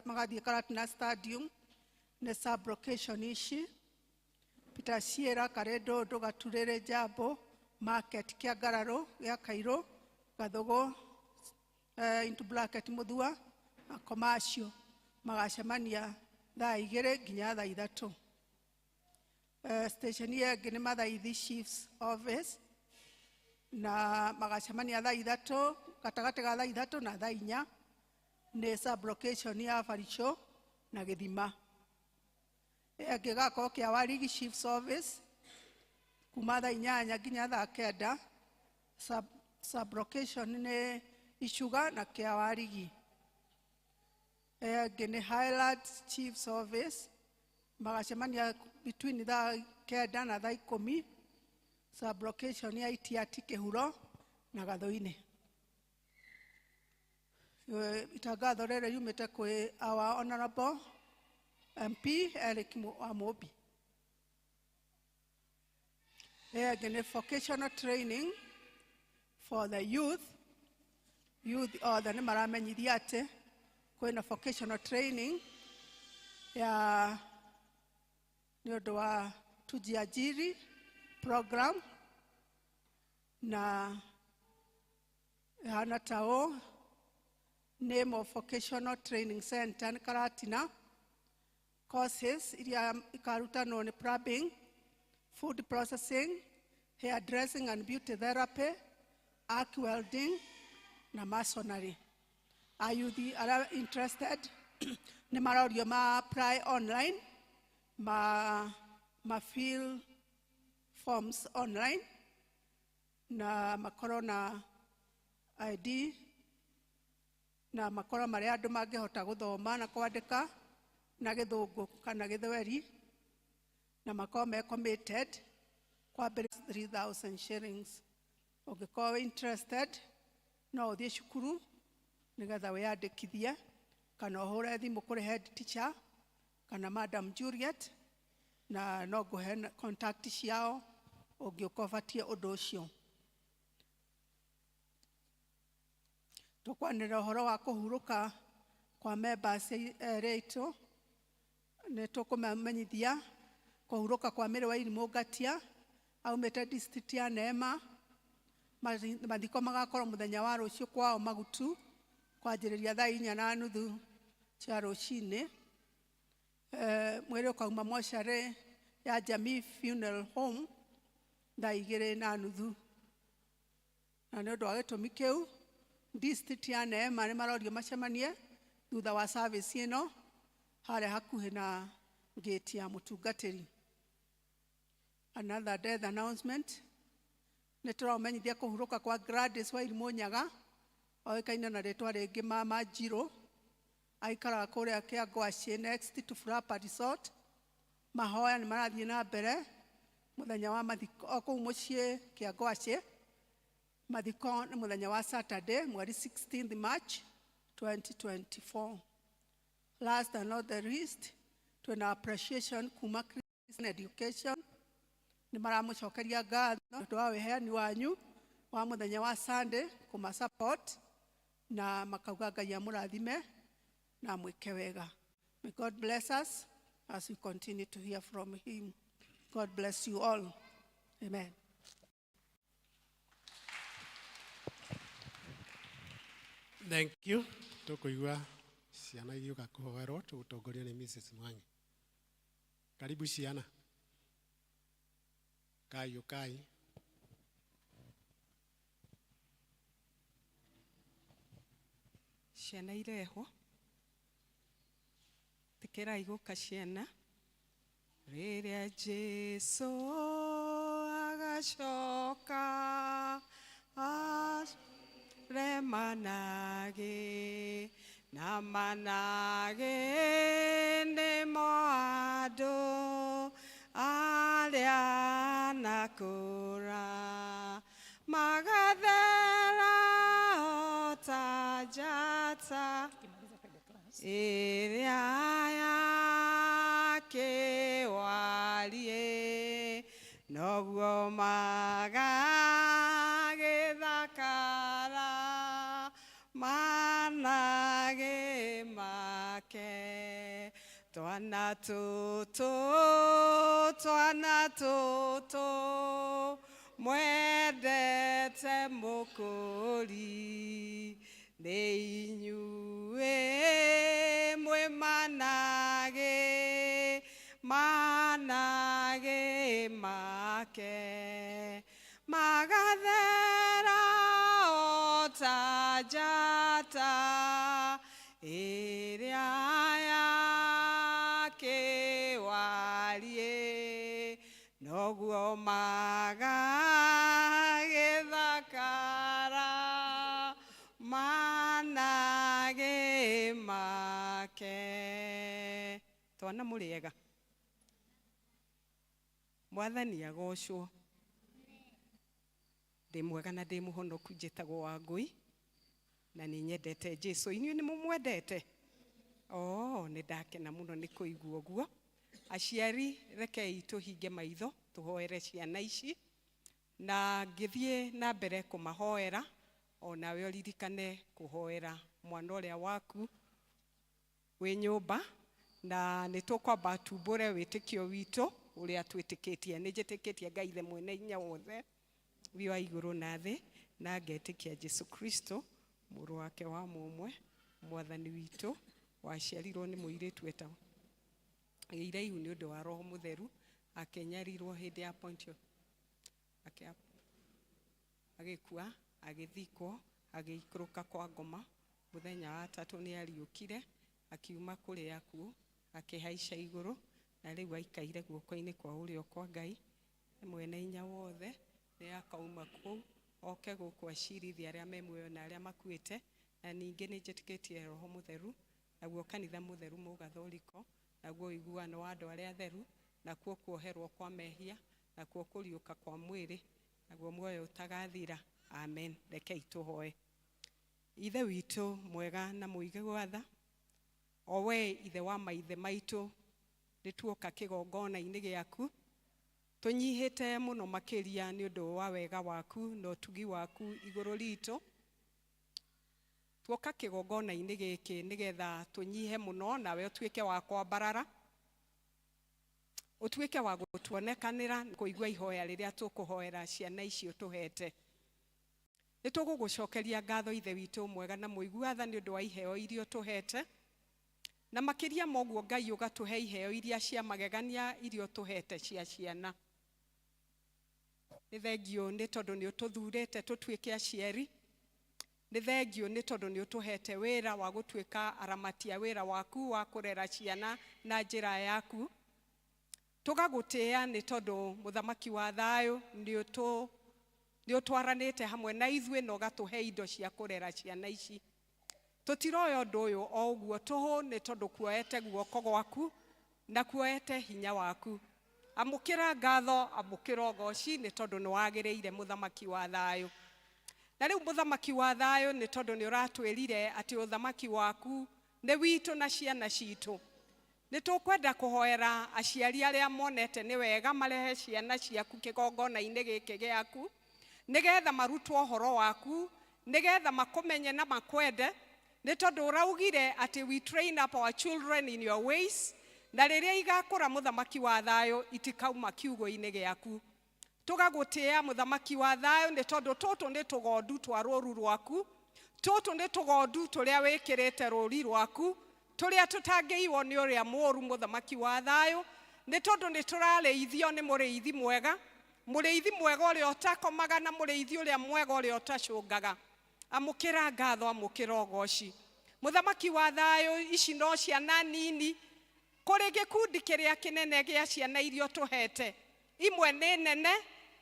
Speaker 7: magathiĩ Karatina Stadium nĩ sub location ici: Peter Sierra, Karedondo, Gaturĩrĩ, Jambo, Market kĩa Ngararũ gĩa Kairũ, Gathũgũ into bracket Mũthua na Commercial. Magacemania thaa 2 nginya thaa 3. Station ya ĩngĩ nĩ Mathaithi Chief's Office na magacemania thaa 3, gatagatĩ ga thaa 3 na thaa 4. Nĩ sub location ya Baricho na Gĩthima. Ĩngĩ gakorwo kĩa Warigi Chief's Office kuma thaa 8 nginya thaa 9. Sub location nĩ Ichuga na kĩa Warigi. Ĩngĩ nĩ Highlands Chief's Office, magacemania between thaa 9 na thaa 10. Sub location ya Itiati, Kĩhuro na Gathũ-inĩ. Itangatho rĩrĩ riumĩte kwĩ our honorable MP Eric Amobi. Ĩngĩ nĩ vocational training for the youth. Youth othe nĩ maramenyithia atĩ kwĩna vocational training ya nĩ ũndũ wa tujiajiri program na hana tao name of vocational training center Karatina courses iria ikarutanwo nĩ plumbing, food processing, hairdressing and beauty therapy, arc welding na masonry. Ayuthi are interested nĩ marorio ma apply online, ma fill forms online na makorwo na ID na makorwo marĩ andũ mangĩhota gũthoma na kwandĩka na gĩthũngũ kana gĩthweri, na makorwo me committed kwambĩrĩria 3,000 shillings. Ũngĩkorwo interested no ũthiĩ cukuru nĩgetha wĩyandĩkithie, kana ũhũre thimũ kũrĩ head teacher kana Madam Juliet, na no ngũhe contact ciao ũngĩũka ũbatie ũndũ ũcio. Tũkwanĩrĩra ũhoro wa kũhurũka kwa members aitũ. Nĩ tũkũmamenyithia kũhurũka kwa Mĩrĩ wa Irimũ Ngatia aumĩte district ya Neema. Mathiko magakorwo mũthenya wa rũciũ kwao Magutu, kwanjĩrĩria thaa 4:30 cia rũcinĩ. Mwĩrĩ ũkauma mocarĩ ya Jamii Funeral Home thaa 2:30. Na nĩ ũndũ wa gĩtũmi kĩu, district ya Neema nĩ marorio macemanie thutha wa service ĩno harĩa hakuhĩ na gate ya mũtungatĩri. Another death announcement. Nĩ tũramenyithia kũhurũka kwa Gladys wa Irimũ Nyaga, oĩkaine na rĩtwa rĩngĩ Mama Njirũ, aikaraga kũrĩa Kĩangwacĩ next to Frapa Resort. Mahoya nĩ marathiĩ na mbere mũthenya wa mathiko kũu mũciĩ Kĩangwacĩ. Mathiko nĩ mũthenya wa Saturday, mweri 16th March 2024. Last and not the least, twĩna appreciation kuma Christian Education. Nĩ maramũcokeria ngatho nĩ ũndũ wa wĩheani wanyu wa mũthenya wa Sunday kuma support, na makauga Ngai amũrathime na mwĩke wega. May God bless us as we continue to hear from him. God bless you all. Amen.
Speaker 4: Thank you. Tukuigua ciana igiuka kuhoerwo tugutongorio ni Mrs. Mwangi. Karibu ciana. Kai.
Speaker 8: Ciana irehwo. Tikira iguka ciana. Rĩrĩa Jesũ agacoka remanage na manage nĩmo andũ arĩa nakũra magathera o ta njata ĩrĩa yakĩwarie noguo magagĩthakara manage make twana tũtũ mwendete mũkũri nĩ inyuĩ mwĩ manage make magathera o ta njata ĩrĩa yakĩwarie noguo magagĩthakara manage make. Twana mũrĩega. Mwathani agocwo. Ndĩ mwega na ndĩ mũhonoku, njĩtagwo Wangũi na nĩ nyendete Jesũ. Inyuĩ nĩ mũmwendete? Nĩ ndakena mũno nĩ kũigua ũguo. Aciari rekei tũhinge maitho tũhoere ciana ici, na ngĩthiĩ na mbere kũmahoera, nawe ũririkane kũhoera mwana ũrĩa waku wĩ nyũmba, na nĩ tũkwamba tumbũre wĩtĩkio witũ ũrĩa twĩtĩkĩtie. Nĩ njĩtĩkĩtie Ngai the mwene hinya wothe wĩ wa igũrũ na thĩ, na ngetĩkia Jesũ Kristo mũrũ wake wa mũmwe mwathani witũ waciarirwo nĩ mũirĩtu etagwo iraihu nĩ ũndũ wa Roho Mũtheru akenyarirwo hĩndĩ ya Pontio agĩkua agĩthikwo agĩikũrũka kwa ngoma mũthenya wa Tatũ nĩ ariũkire akiuma kũrĩ akuũ akĩhaica igũrũ na rĩu aikaire guoko-inĩ kwa ũrĩo kwa Ngai mwene hinya wothe nĩ akauma kũu oke gũkũ acirithia arĩa me muoyo na arĩa makuĩte na ningĩ nĩ njĩtĩkĩtie Roho Mũtheru naguo kanitha mũtheru mũgathoriko naguo ũiguano wa andũ arĩa atheru nakuo kuoherwo kwa mehia nakuo kũriũka kwa mwĩrĩ naguo muoyo ũtagathira. Amen. Rekei tũhoe. Ithe witũ mwega na mũige gwatha, o we ithe wa maithe maitũ, nĩ tuoka kĩgongona-inĩ gĩaku tũnyihĩte mũno makĩria nĩ ũndũ wa wega waku na ũtugi waku igũrũ ritũ. Tuoka kĩgongona-inĩ gĩkĩ nĩgetha tũnyihe mũno nawe ũtuĩke wa kwambarara, ũtuĩke wa gũtuonekanĩra kũigua ihoya rĩrĩa tũkũhoera ciana icio tũhete. Nĩ tũgũgũcokeria ngatho ithe witũ mwega na mũiguatha nĩ ũndũ wa iheo iria tũhete, na makĩria moguo Ngai ũgatũhe iheo iria cia magegania iria tũhete cia ciana. Nĩ thengio nĩ tondũ nĩ ũtũthurĩte tũtuĩke aciari. Nĩ thengio nĩ tondũ nĩ ũtũhete wĩra wa gũtuĩka aramatia wĩra waku wa kũrera ciana na njĩra yaku. Tũgagũtĩĩa nĩ tondũ mũthamaki wa thayũ nĩ ũtwaranĩte hamwe na ithuĩ na ũgatũhe indo cia kũrera ciana ici. Tũtiroya ũndũ ũyũ o ũguo tũhũ nĩ tondũ kuoete guoko gwaku na kuoete hinya waku. Amũkĩra ngatho, amũkĩra ũgooci nĩ tondũ nĩ wagĩrĩire mũthamaki wa thayũ. Na rĩu mũthamaki wa thayũ nĩ tondũ nĩ ũratwĩrire atĩ ũthamaki waku nĩ witũ na ciana citũ. Nĩ tũkwenda kũhoera aciari arĩa monete nĩ wega marehe ciana ciaku kĩgongona-inĩ gĩkĩ gĩaku, nĩgetha marutwo ũhoro waku, nĩgetha makũmenye na makwende, nĩ tondũ ũraugire atĩ we train up our children in your ways, na rĩrĩa igakũra mũthamaki wa thayũ itikauma kiugo-inĩ gĩaku. Tũgagũtĩĩa mũthamaki wa thayũ nĩ tondũ tũtũ nĩ tũgondu twa rũũru rwaku, tũtũ nĩ tũgondu tũrĩa wĩkĩrĩte rũũri rwaku, tũrĩa tũtangĩiwo nĩ ũrĩa mũũru mũthamaki wa thayũ, nĩ tondũ nĩ tũrarĩithio nĩ mũrĩithi mwega, mũrĩithi mwega ũrĩa ũtakomaga na mũrĩithi ũrĩa mwega ũrĩa ũtacũngaga. Amũkĩra ngatho, amũkĩra ũgooci. Mũthamaki wa thayũ, ici no ciana nini kũrĩ gĩkundi kĩrĩa kĩnene gĩa ciana iria tũhete. Imwe nĩ nene,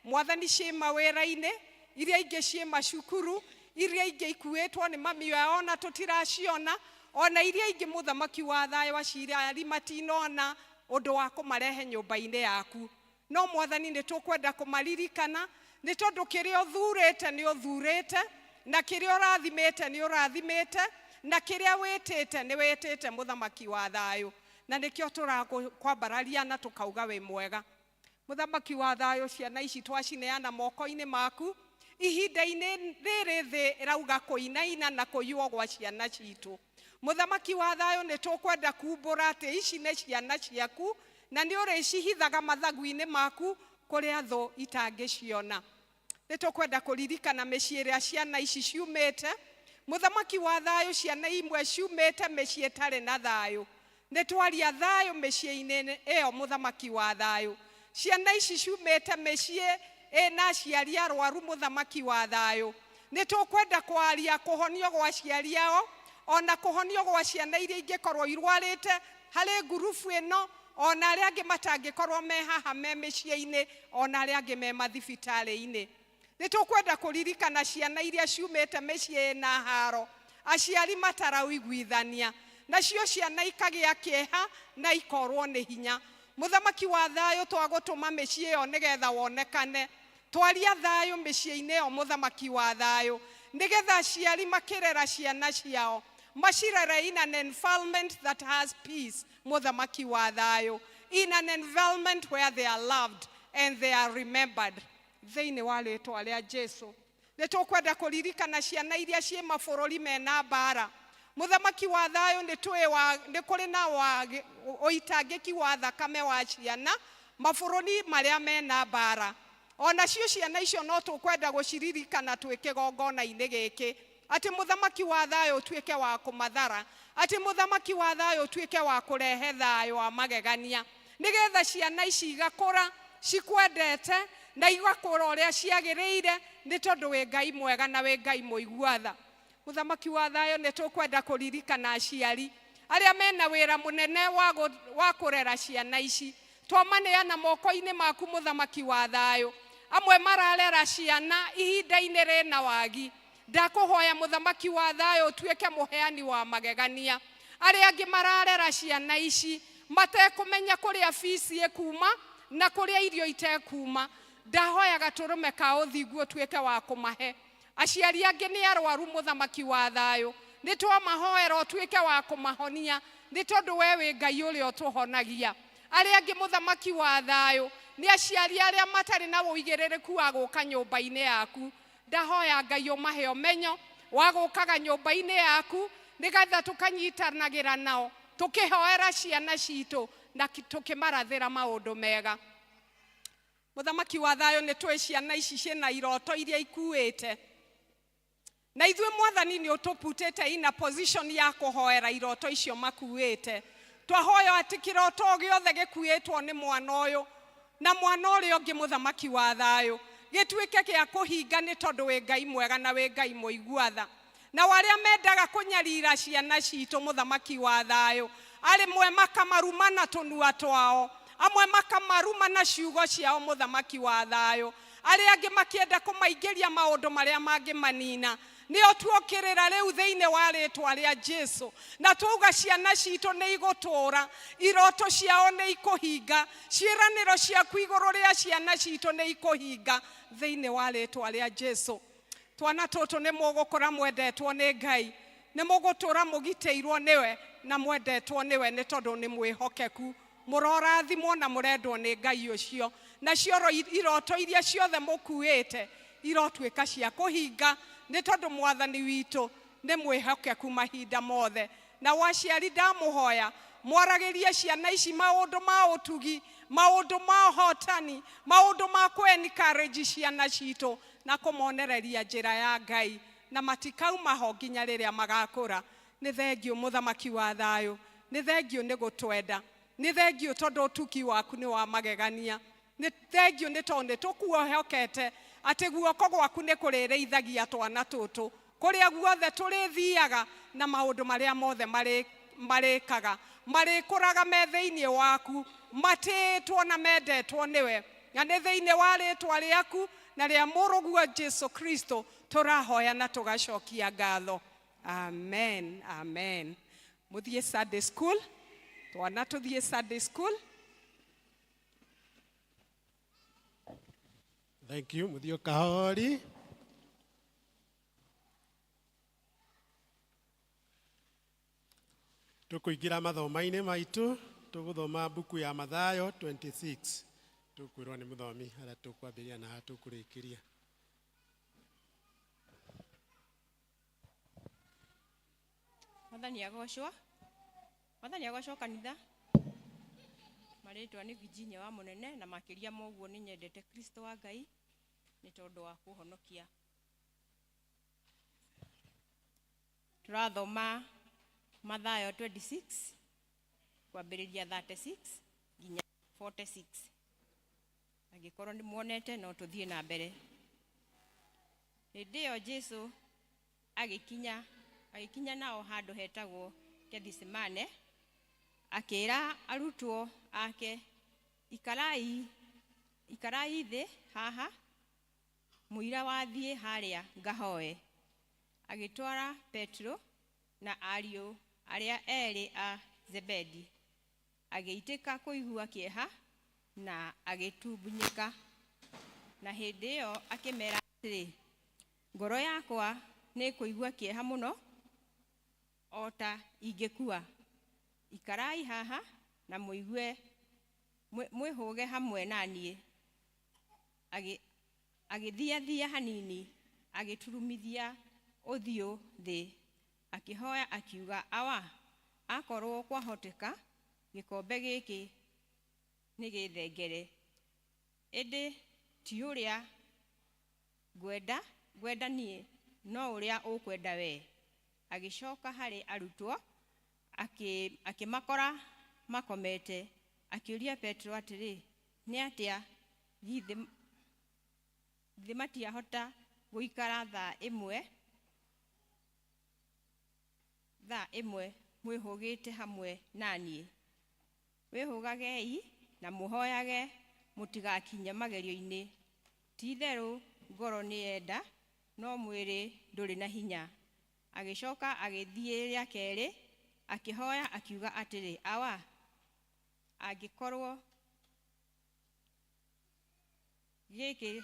Speaker 8: Mwathani ciĩ mawĩra-inĩ, iria ingĩ ciĩ macukuru, iria ingĩ ikuĩtwo nĩ mami wao na tũtiraciona, ona iria ingĩ mũthamaki wa thayũ aciari matinona ũndũ wa kũmarehe nyũmba-inĩ yaku. No Mwathani nĩ tũkwenda kũmaririkana nĩ tondũ kĩrĩa ũthurĩte nĩ ũthurĩte, na kĩrĩa ũrathimĩte nĩ ũrathimĩte, na kĩrĩa wĩtĩte nĩ wĩtĩte mũthamaki wa thayũ. Na nĩkĩo tũrakwambararia na tũkauga wĩ mwega. Mũthamaki wa thayũ, ciana ici twacineana moko-inĩ maku, ihinda-inĩ rĩrĩ thĩ ĩrauga kũinaina na kũiywo gwa ciana citũ. Mũthamaki wa thayũ nĩ tũkwenda kumbũra atĩ ici nĩ ciana ciaku na nĩ ũrĩcihithaga mathagu-inĩ maku kũrĩa thũ itangĩciona. Nĩ tũkwenda kũririkana mĩciĩ ĩrĩa ciana ici ciumĩte. Mũthamaki wa thayũ, ciana imwe ciumĩte mĩciĩ ĩtarĩ na thayũ. Nĩ twaria thayũ mĩciĩ-inĩ ĩyo mũthamaki wa thayũ. Ciana ici ciumĩte mĩciĩ ĩna aciari arwaru mũthamaki wa thayũ. Nĩ tũkwenda kwaria kũhonio gwa aciari ao, ona kũhonio gwa ciana iria ingĩkorwo irwarĩte harĩ ngurubu ĩno, ona arĩa angĩ matangĩkorwo me haha me mĩciĩ-inĩ, ona arĩa angĩ me mathibitarĩ-inĩ. Nĩ tũkwenda kũririkana ciana iria ciumĩte mĩciĩ ĩna haro, aciari mataraiguithania, nacio ciana ikagĩa kĩeha na ikorwo nĩ hinya. Mũthamaki wa thayũ, twagũtũma mĩciĩ ĩyo nĩgetha wonekane. Twaria thayũ mĩciĩ-inĩ ĩyo mũthamaki wa thayũ, nĩgetha aciari makĩrera ciana ciao macirere in an environment that has peace. Mũthamaki wa thayũ, in an environment where they are loved and they are remembered. Thĩinĩ wa rĩĩtwa rĩa Jesũ, nĩ tũkwenda kũririkana ciana iria ciĩ mabũrũri mena mbara. Mũthamaki wa thayũ, nĩ kũrĩ na ũitangĩki wa thakame wa ciana mabũrũri marĩa mena mbara. Ona cio ciana icio no tũkwenda gũciririkana twĩ kĩgongona-inĩ gĩkĩ ati muthamaki wa thayo utuike wa kumathara, ati muthamaki wa thayo utuike wa kurehe thayo wa magegania, nigetha ciana ici igakura cikwendete na igakura uria ciagiriire, ni tondu wi Ngai mwega na wi Ngai muiguatha. Muthamaki wa thayo ni tukwenda kuririkana aciari aria mena wira munene wa kurera ciana ici. Twamaneana moko-ini maku muthamaki wa thayo. Amwe mararera ciana ihinda-ini rina wagi, ndakuhoya muthamaki wa thayo utuike muheani wa magegania. Aria angi mararera ciana ici matekumenya kuria fees ikuma na kuria irio itekuma, ndahoya gaturume ka uthingu utuike wa kumahe. Aciari angi ni arwaru muthamaki wa thayo, ni twamahoera utuike wa kumahonia, ni tondu we wi Ngai uria utuhonagia. Aria angi muthamaki wa thayo ni aciari aria matari na uigiririku wa guka nyumba-ini yaku, ndahoya Ngai umahe umenyo wa gukaga nyumba-ini yaku, nigetha tukanyitanagira nao tukihoera ciana citu na tukimarathira maundu mega. Muthamaki wa thayo ni twi ciana ici ciina iroto iria ikuite, na ithue Mwathani ni utuputite ina position ya kuhoera iroto icio makuite. Twahoya ati kiroto giothe gikuitwo ni mwana uyu na mwana uria ungi muthamaki wa thayo gituike gia kuhinga, ni tondu wi Ngai mwega na wi Ngai muiguatha. Na waria mendaga kunyarira ciana citu muthamaki wa thayo, arimwe makamaruma na tunua twao, amwe makamaruma na ciugo ciao muthamaki wa thayo, aria angi makienda kumaingiria maundu maria mangi manina, nio tuokirira riu thiini wa ritwa ria Jesu, na tuuga ciana citu ni igutura, iroto ciao ni ikuhinga, ciiraniro ciaku iguru ria ciana citu ni ikuhinga thiini wa ritwa ria Jesu. Twana tutu ni mugukura mwendetwo ni Ngai, ni mugutura mugiteirwo niwe na mwendetwo niwe, ni tondu ni mwihokeku, murorathimwo na murendwo ni Ngai ucio. Na cio iroto iria ciothe mukuite irotuika cia kuhinga, ni tondu Mwathani witu ni mwihokeku mahinda mothe. Na waciari ndamuhoya mwaragirie ciana ici maundu ma utugi, maundu ma hotani, maundu ma ku-encourage ciana citu na kumonereria njira ya Ngai, na matikauma ho nginya riria magakura. Ni thengio muthamaki wa thayo, ni thengio ni gutwenda, ni thengio tondu utuki waku ni wa magegania, ni thengio ni tondu tukuohokete ati guoko gwaku ni kurireithagia twana tutu kuria guothe turithiaga, na maundu maria mothe marikaga marikuraga me thiini waku, matitwo na mendetwo niwe. Na ni thiini wa ritwa riaku na ria muruguo Jesu Kristo turahoya na tugacokia ngatho. Amen, amen. Muthie Sunday school, twana tuthie Sunday school.
Speaker 4: Thank you. Muthio kahori. Tukuingira mathomo-ini maitu, tuguthoma buku ya Mathayo 26. Tukwirwo ni muthomi aria tukwambiria na ha tukurikiria.
Speaker 9: Mwathani agocwo kanitha. Maritwa ni Virginia wa munene, na makiria moguo ni nyendete Kristo wa Ngai ni tondu wa kuhonokia. Turathoma Mathayo 26 kwambiriria 36 nginya 46. Agikorwo ni muonete no tuthie na mbere. Hindi iyo Jesu agikinya nao handu hetagwo Gethisemane, akira arutwo ake, ikarai thi haha muira wathie haria ngahoe. Agitwara Petro na ariu aria eri a Zebedi, agiitika kuigua kieha na agitumbunyika. Na hindi iyo akimera atiri, ngoro yakwa ni kuigua kieha muno ota ingekua. Ikarai haha na muigue mwihuge hamwe nanie. Agithia hanini, agiturumithia uthio thi, akihoya akiuga, awa akorwo kwahoteka gikombe giki ni githengere, indi ti uria gwenda nie no uria ukwenda we. Agicoka hari arutwo akimakora makomete, akiuria Petro atiri, ni atia githe matiahota guikara thaa imwe mwihugite hamwe nanie. Wihugagei na muhoyage mutigakinye magerio-ini. Ti theru ngoro ni yenda no mwiri nduri na hinya. Agicoka agithie ria keri akihoya akiuga atiri, awa agikorwo giki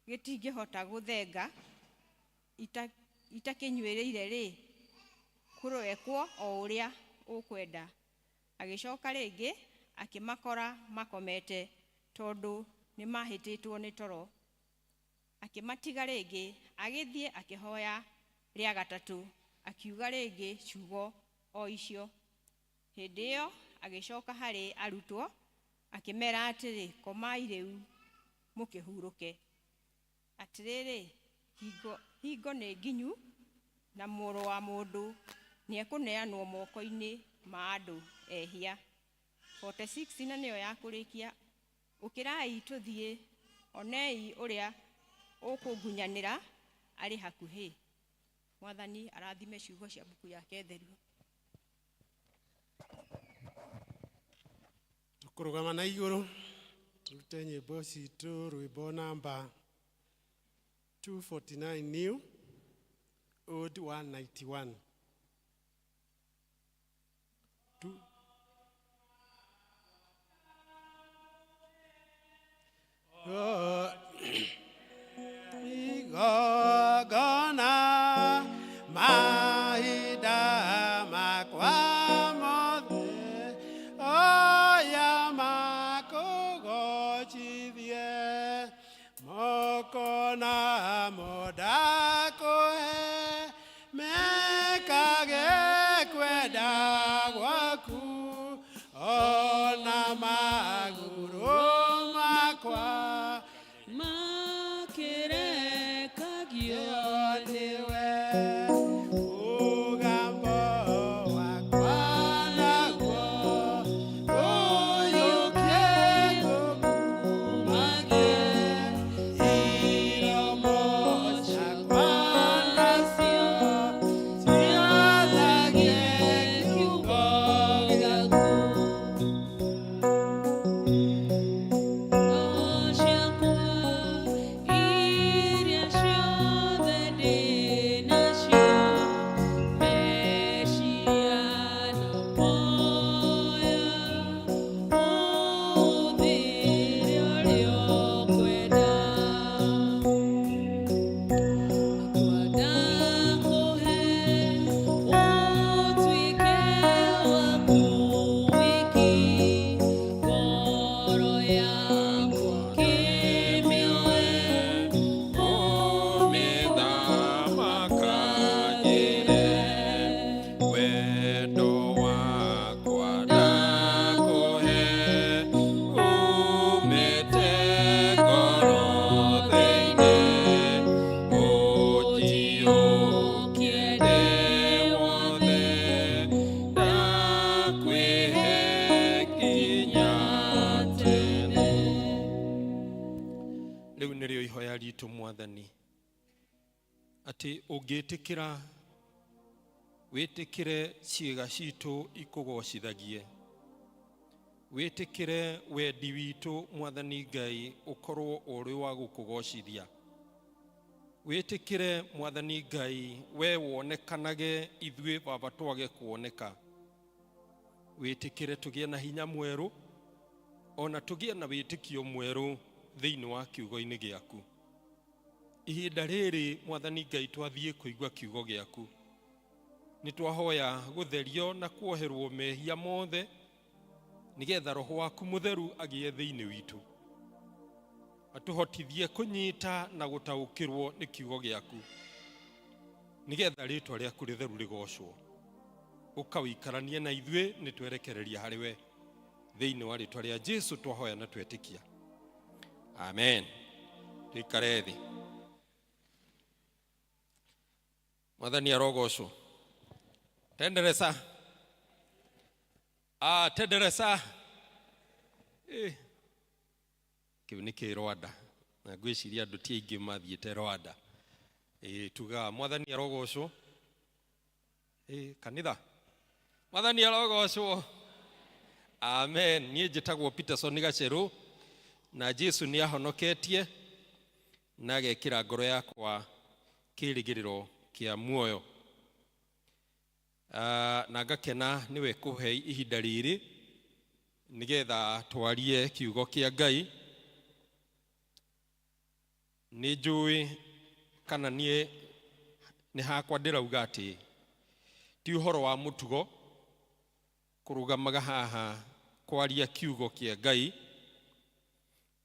Speaker 9: gitingihota guthenga itakinywereire ri, kurowekwo o uria ukwenda. Agicoka ringi akimakora makomete tondu ni mahititwo ni toro. Akimatiga ringi, agithie akihoya ria gatatu akiuga ringi ciugo o icio. Hindi iyo agicoka hari arutwo akimera atiri, komai riu mukihuruke. Atiriri, hingo ni nginyu na muru wa mundu ni ekuneanwo moko-ini ma andu ehia. 46 na niyo yakurikia. Ukirai tuthie, onei uria ukungunyanira ari hakuhi. Mwathani arathime ciugo cia buku yake theru.
Speaker 4: Tukurugama na iguru turute nyimbo citu, rwimbo namba 249 new, old 191. Igogona mahida makwa mothe oya makugochithie mokona modakohe mekage kwenda gwaku ona maguru makwa Mwathani ati ungitikira witikire ciiga citu ikugocithagie, witikire wendi witu Mwathani Ngai ukorwo uri wa gukugocithia, witikire Mwathani Ngai we wonekanage ithue baba twage kuoneka, witikire tugie na hinya mweru ona tugie na witikio mweru thiini wa kiugo-ini giaku. Ihinda riri Mwathani Ngai twathie kuigua kiugo giaku, ni twahoya gutherio na kuoherwo mehia mothe nigetha roho waku mutheru agie thiini witu, atuhotithie kunyita na gutaukirwo ni kiugo giaku nigetha ritwa riaku ritheru rigocwo, ukawikaranie na ithue ni twerekereria hariwe thiini wa ritwa ria Jesu twahoya na twetikia, amen. Tuikare thi. Mwathani arogocwo. Tenderesa. Tenderesa. Kiu ni ki Rwanda. Na gwiciria andu ti aingi mathiete Rwanda. Tuga Mwathani arogocwo. Kanitha. Mwathani arogocwo. Amen. Niĩ njĩtagwo Peterson Gacheru na Jesu nĩ ahonoketie na agekĩra ngoro yakwa kĩrĩgĩrĩro kĩa muoyo. Na ngakena nĩwe kũhe ihinda rĩrĩ nĩgetha twarie kiugo kĩa Ngai. Nĩ njũĩ kana niĩ nĩ hakwa ndĩrauga atĩ ti ũhoro wa mũtugo kũrũgamaga haha kwaria kiugo kĩa Ngai.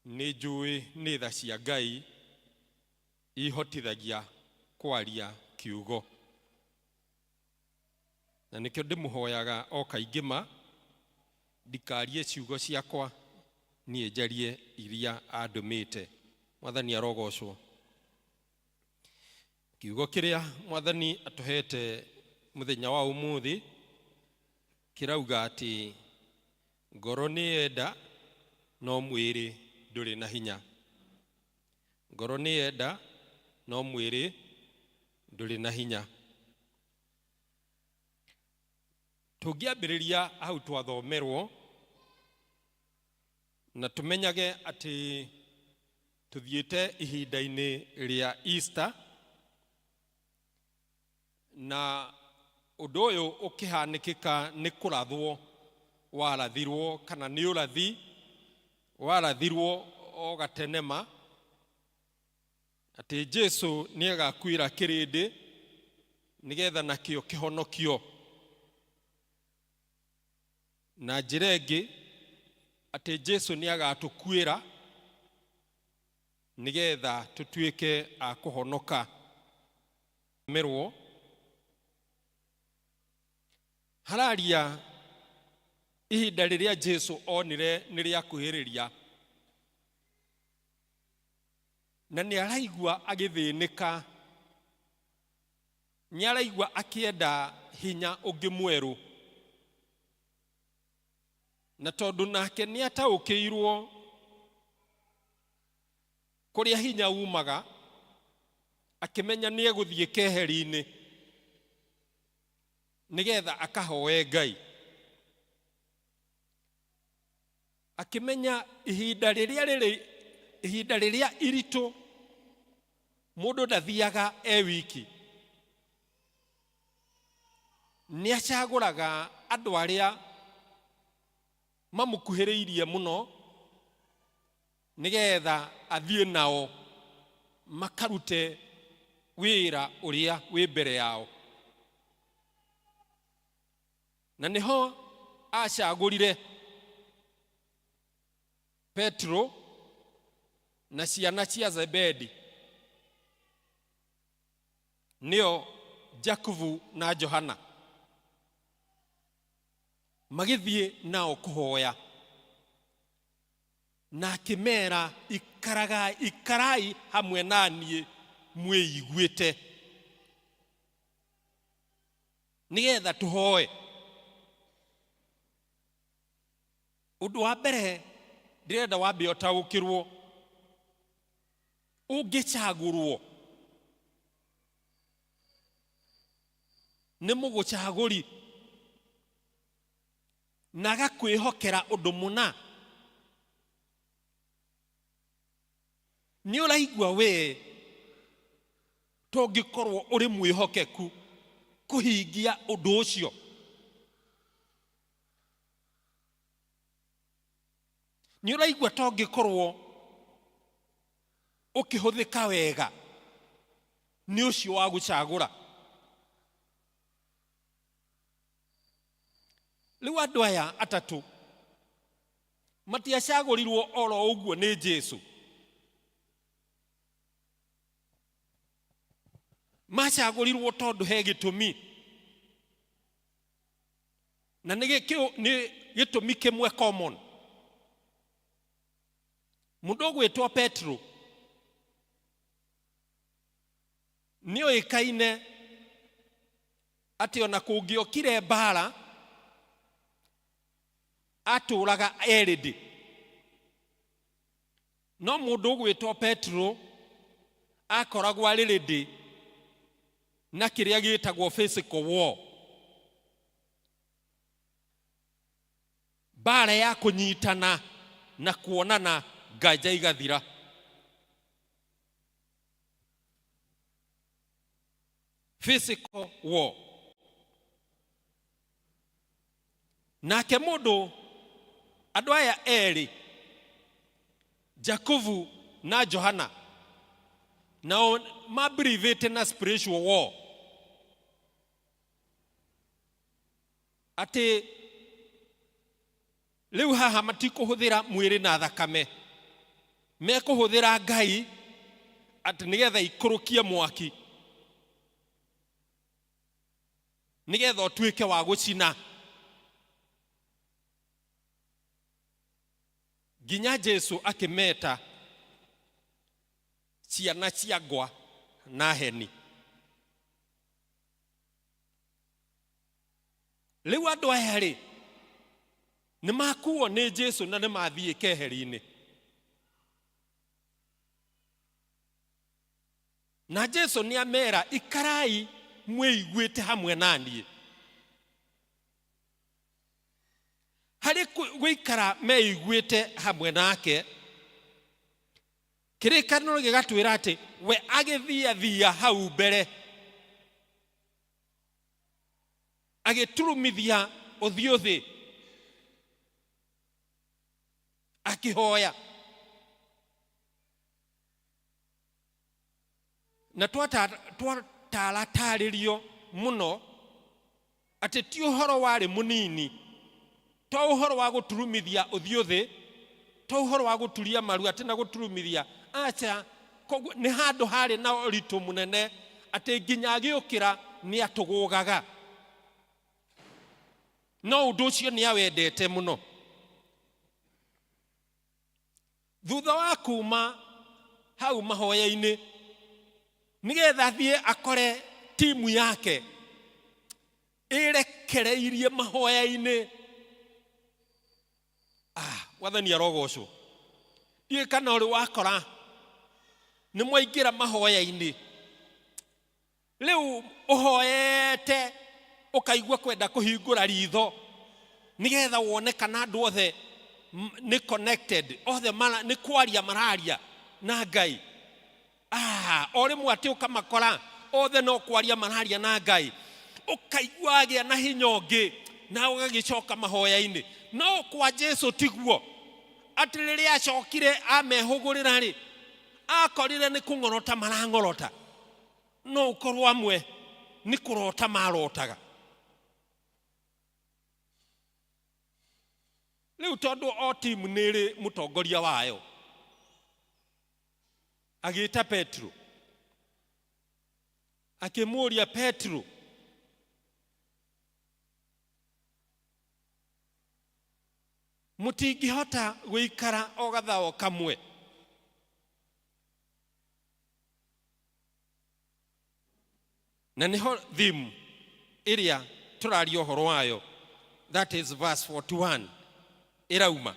Speaker 4: Nĩ njũĩ nĩ tha cia Ngai ihotithagia kwaria kiugo, na nĩkĩo ndĩmũhoyaga o kaingĩ ma ndikarie ciugo ciakwa, niĩ njarie iria andũmĩte. Mwathani arogocwo. Kiugo kĩrĩa Mwathani atũhete mũthenya wa ũmũthĩ kirauga ati ngoro nĩ yenda no mwĩrĩ ndũrĩ na hinya. Ngoro nĩ yenda no mwĩrĩ ndũrĩ na hinya. Tũngĩambĩrĩria hau twathomerwo na tũmenyage atĩ tuthiĩte ihinda-inĩ rĩa Easter, na ũndũ ũyũ ũkĩhanĩkĩka nĩ kũrathwo warathirwo kana nĩ ũrathi warathirwo o gatenema atĩ Jesu nĩ agakuĩra kĩrĩndĩ nĩgetha nakĩo kĩhonokio, na njĩra ĩngĩ atĩ Jesu nĩ agatũkuĩra nĩgetha tũtuĩke a kũhonoka. Merwo hararia ihinda rĩrĩa Jesu onire nĩ rĩa kwĩhĩrĩria, na nĩ araigua agĩthĩnĩka, nĩ araigua akĩenda hinya ũngĩ mwerũ, na tondũ nake nĩ ataũkĩirwo kũrĩa hinya umaga, akĩmenya nĩ egũthiĩ keheri-inĩ nĩgetha akahoe Ngai, akĩmenya ihinda rĩrĩa iritũ mũndũ ndathiaga wiki, nĩ acagũraga andũ arĩa mamũkuhĩrĩirie mũno nĩgetha athiĩ nao makarute wĩra ũrĩa wĩ mbere yao. Na nĩho acagũrire Petro na ciana cia Zebedi, nĩo Jakubu na Johana, magĩthiĩ nao kũhoya, na akĩmera ikarai hamwe naniĩ mwĩiguĩte nĩgetha tũhoe. Ũndũ wa mbere ndĩrenda wambe ũtaũkĩrwo, ũngĩcagũrwo nĩ mũgũcagũri na agakwĩhokera ũndũ mũna, nĩ ũraigua we tũngĩkorwo ũrĩ mwĩhokeku kũhingia ũndũ ũcio. Nĩ ũraigua tũngĩkorwo ũkĩhũthĩka wega nĩ ũcio wa gũcagũra. Rĩu andũ aya atatũ matiacagũrirwo oro ũguo nĩ Jesu, macagũrirwo tondũ he gĩtũmi, na nĩ gĩtũmi kĩmwe common. Mũndũ ũgwĩtwo Petro nĩ oĩkaine ati ona kungiokire mbara aturaga eridi. No mundu gwitwo Petro akoragwo ariridi na kiria gitagwo physical war. Mbara ya kunyitana na kuonana ngaja igathira. Physical war. Nake mundu andu aya eri Jakubu na Johana na mabrivete na spiritual war. Ati riu haha matikuhuthira mwiri na thakame, mekuhuthira Ngai ati nigetha ikurukie mwaki, nigetha utuike wa gucina. Ginya Jesu akimeta ciana cia ngwa na heni. Riu andu aya ri ni makuo ni Jesu na ni mathie keheri-ini. Na Jesu ni amera ikarai mweiguite hamwe nanie. Hari gwikara meiguite hamwe nake, kirikaniro gigatwira ati we agithia hau mbere, agiturumithia uthio thi, akihoya. Na twatarataririo muno ati ti uhoro wari munini, to uhoro wa guturumithia uthio thi, to uhoro wa guturia maru ati na guturumithia. Acha ni handu hari na uritu munene ati nginya agiukira ni atugugaga. No undu ucio ni awendete muno. Thutha wa kuma hau mahoya-ini, nigetha thie akore timu yake irekereirie mahoya-ini. Wathani arogocwo. Ndiĩ kana uri wakora ni mwaingira mahoya-ini, riu uhoyete ukaigua kwenda kuhingura ritho nigetha wone kana andu othe ni connected, othe ni kwaria mararia na Ngai. Ori mwati ukamakora othe no kwaria mararia na Ngai, ukaigua agia na hinya ungi na ugagicoka mahoya-ini. No kwa Jesu tiguo. Ati riria acokire amehugurira ri, akorire ni kungorota marangorota, no ukorwo amwe ni kurota marotaga. Riu tondu o timu niri mutongoria wayo, agita Petro, akimuria Petro, mutingihota gwikara o gathao kamwe. Na niho theme iria turaria uhoro wayo, that is verse 41 irauma.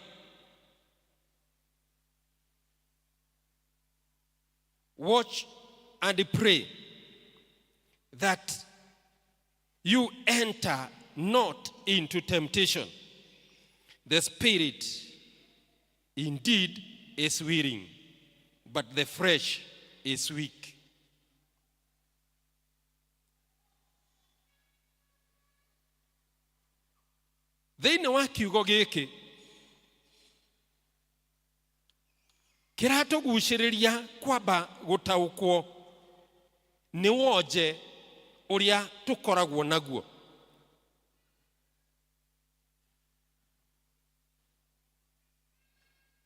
Speaker 4: Watch and pray that you enter not into temptation. The spirit indeed is willing, but the flesh is weak. Thĩinĩ wa kiugo gĩkĩ kiratũgucĩrĩria kwamba gũtaũkwo nĩ wonje ũrĩa tũkoragwo naguo.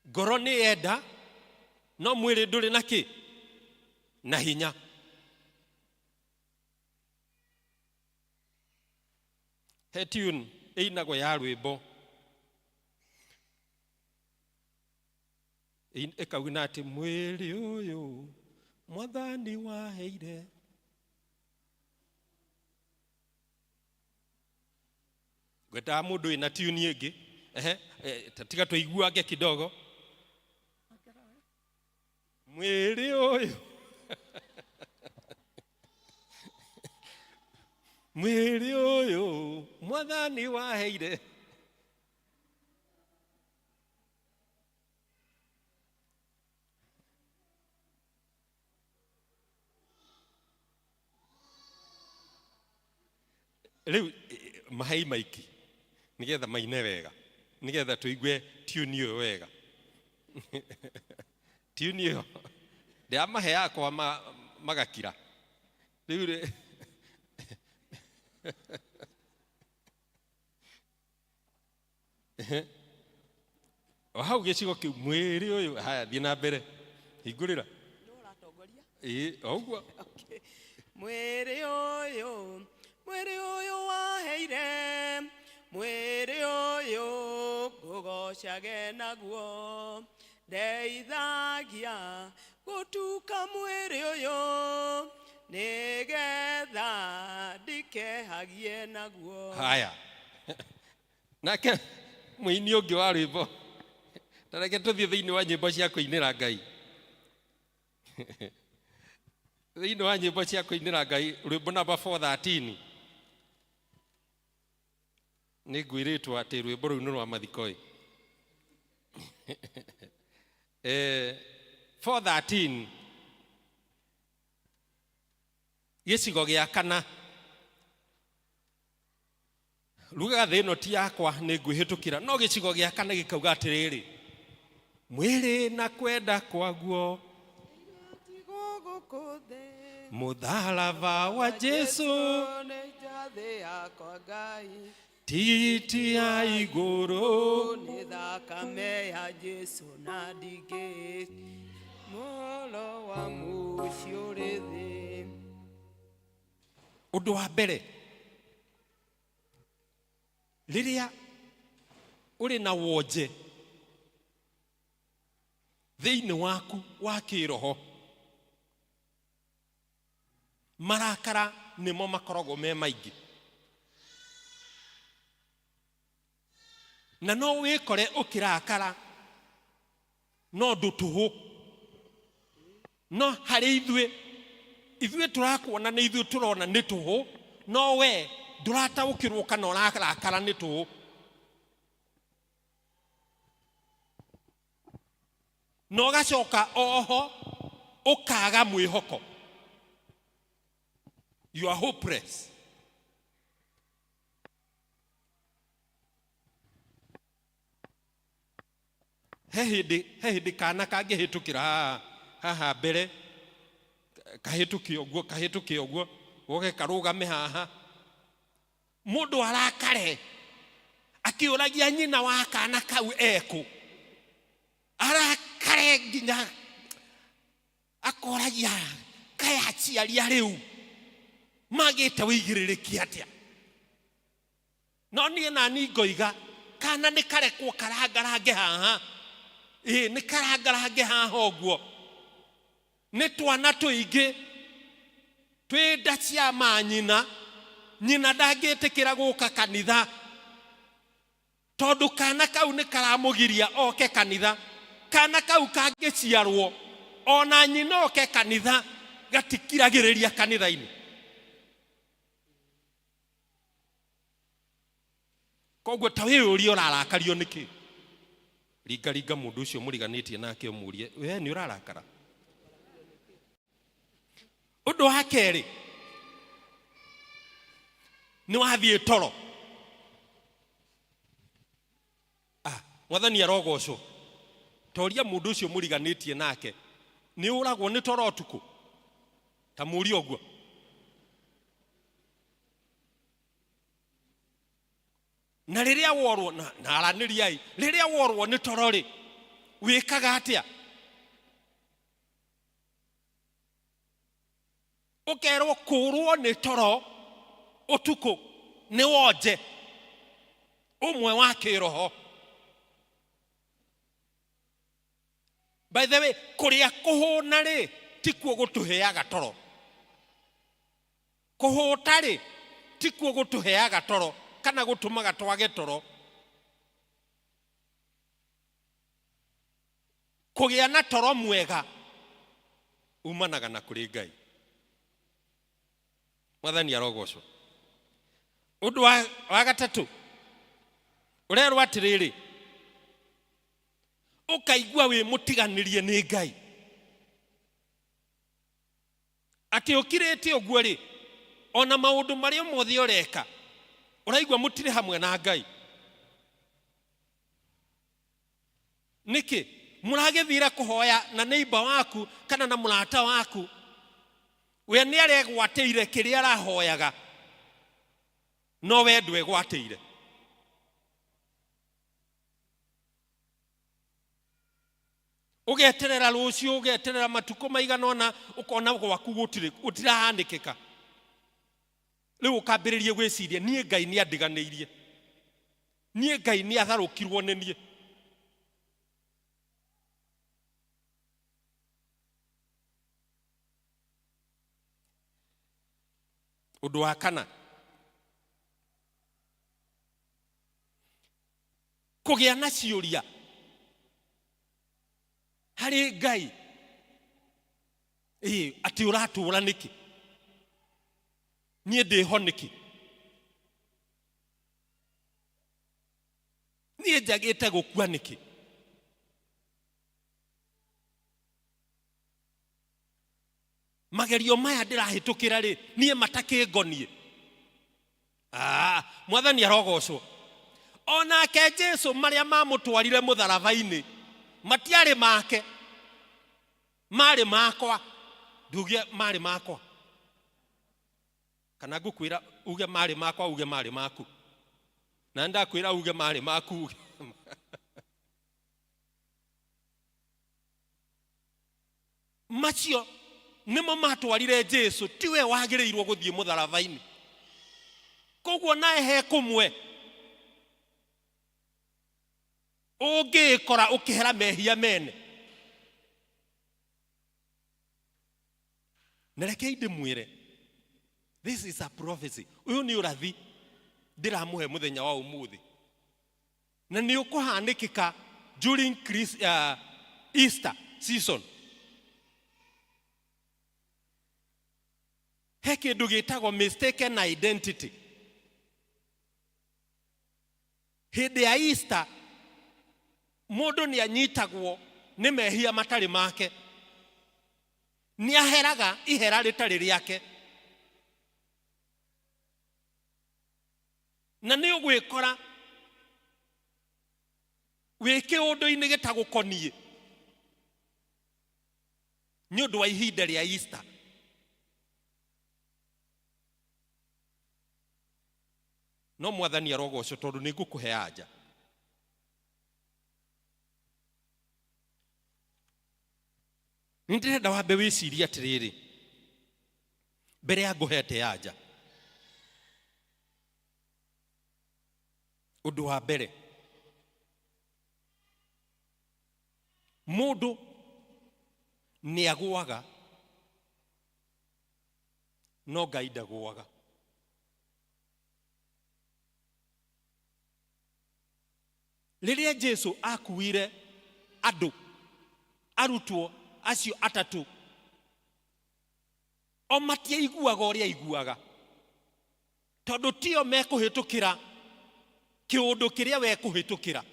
Speaker 4: Ngoro nĩ yenda, no mwĩrĩ ndũrĩ na kĩ? Na hinya. He tune ĩinagwo ya rwĩmbo ĩkauga atĩ mwĩrĩ ũyũ Mwathani waheire, Gweta mundu ina tune ingi tatiga tuiguage kidogo. Mwiri uyu mwiri uyu mwathani waheire riu mahai maiki nigetha maine wega nigetha tuigue tune iyo wega. Tune iyo ndiamahe yakwa magakira riu hau gicigo kiu mwiri uyu haya thii na mbere hingurira oguo
Speaker 10: mwiri uyu waheire mwiri uyu ngugocage naguo ndeithagia gutuka mwiri uyu nigetha ndikehagie naguo.
Speaker 4: Haya nake muini ungi wa rwimbo tareke tuthie thiini wa nyimbo cia kuinira Ngai. Thiini wa nyimbo cia kuinira Ngai rwimbo namba 413 ni ngwiritwo ati rwimbo ruu ni rwa mathiko 413 gicigo gia kana. Ruga thino ti yakwa ni ngwihitukira no gicigo gia kana gikauga atiriri mwiri na kwenda kwaguo muthalaba wa Jesu titi ya iguru
Speaker 10: ni thakame ya Jesu na ndige mulo wa muciurithi.
Speaker 4: Undu wa mbere riria uri na wonje thiini waku wa kiroho marakara nimo makorogo me maingi na no wikore ukirakara no ndutuhu no hari ithuĩ turakuona nĩ ithuĩ turona nĩ tuhu no we ndurataũkĩrwo kana ũrarakara nĩ tuhu. No gacoka oho ukaga mwihoko, you are hopeless. Hehidi kana kangĩhĩtũkĩra haha mbere kahĩtũkie ũguo woke karũgame haha mũndũ arakare akĩũragia nyina wa kana kau eku arakare nginya akoragia kaya aciaria rĩu magĩte wĩigĩrĩrĩki atĩa. No niĩ nani ngoiga kana nĩ karekwo karangarange haha nĩ karangarange haha ũguo. Nĩ twana tũingĩ twĩ nda cia manyina nyina ndangĩtĩkĩra gũka kanitha tondũ kana kau nĩ karamũgiria oke kanitha. Kana kau kangĩciarwo ona nyina oke kanitha gatikiragĩrĩria kanitha-inĩ. Koguo ta wĩ ũrĩa ũrarakario nĩkĩ? Ringa mũndũ ũcio mũriganĩtie nake ũmũrie we nĩ ũrarakara. Ũndũ wa kerĩ nĩ wathiĩ toro. Mwathani arogocwo. Toria mũndũ ũcio mũriganĩtie nake nĩ ũragwo nĩ toro ũtukũ ta mũri ũguo. Na rĩrĩa worwo na aranĩriai rĩrĩa worwo nĩ toro rĩ wĩkaga atĩa? Ũkerwo kũrwo nĩ toro ũtukũ nĩ wonje ũmwe wa kĩroho. By the way, kũrĩa kũhũna rĩ tikuo gũtũheaga toro. Kũhũta rĩ tikuo gũtũheaga toro. kana gutumaga twage toro kugia na toro mwega umanaga na kuri Ngai. Mwathani arogocwo. Undu wa gatatu urerwa atiriri ukaigua wi mutiganirie ni Ngai ati ukirite uguo ri ona maundu maria mothe ureka uraigua mutire hamwe na Ngai. Niki muragethira kuhoya na neighbor waku kana na murata waku we ni aregwateire kiria arahoyaga no we ndwe gwateire. Ugeterera rucio ugeterera matuko maigana ona ukona gwaku gutirahandikika riu ukambiririe gwiciria nie Ngai ni andiganirie nie Ngai ni atharukirwo ni nie. Undu wa kana kugia na ciuria hari Ngai ati uratura niki nie ndiho niki nie njagite gukua niki magerio maya ndirahitukira ri nie matakingonie. Mwathani arogocwo. Onake Jesu maria mamutwarire mutharaba-ini matiari make mari makwa ndugie mari makwa kana ngukwira uge mari makwa uge mari maku na ndakwira uge mari maku macio nimo matwarire Jesu tiwe wagirirwo guthie mutharaba-ini koguo nae he kumwe ungikora ukihera mehia mene. Nereke ndimwire this is a prophecy. Uyu ni urathi ndiramuhe muthenya wa umuthi na ni ukuhanikika during Easter season. He kindu gitagwo mistaken identity. Hindi ya Easter mundu ni anyitagwo ni mehia matari make ni aheraga ihera ritari riake na ni ugwikora wiki undu-ini gitagukonie ni undu wa ihinda ria Easter. No Mwathani arogocwo tondu ni ngukuhe anja. Ndirenda wambe wiciria atiriri mbere ya nguhete anja. Undu wa mbere mundu ni agwaga no Ngai ndagwaga. Riria Jesu akuire andu arutwo acio atatu o matiaiguaga uria aiguaga tondu tio mekuhitukira kiundu kiria we kuhitukira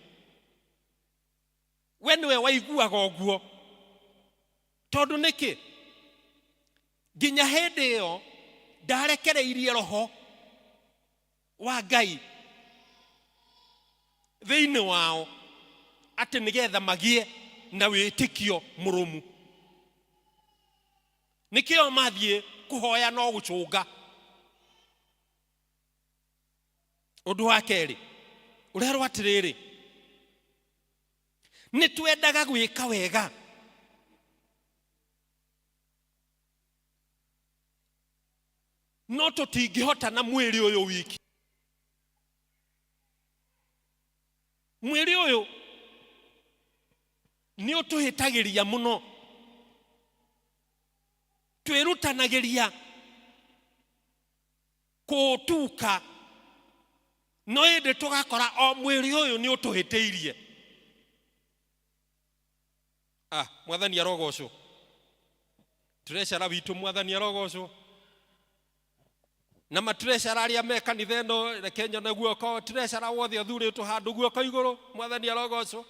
Speaker 4: we niwe waiguaga uguo tondu niki nginya hindi iyo ndarekereirie roho wa Ngai thiini wao ati nigetha magie na witikio murumu. Nikio mathie kuhoya no gucunga. Undu wa keri urerwa atiriri ni twendaga gwika wega no tutingihota na mwiri uyu wiki. Mwiri uyu ni utuhitagiria muno twirutanagiria kutuka no ende tugakora o mwiri uyu ni utuhiteirie. Mwathani arogocwo. Treasurer witu mwathani arogocwo. Na matreasurer aria me kanitha ino Kenya na guoko treasurer wothe othuritwo handu guoko iguru mwathani arogocwo.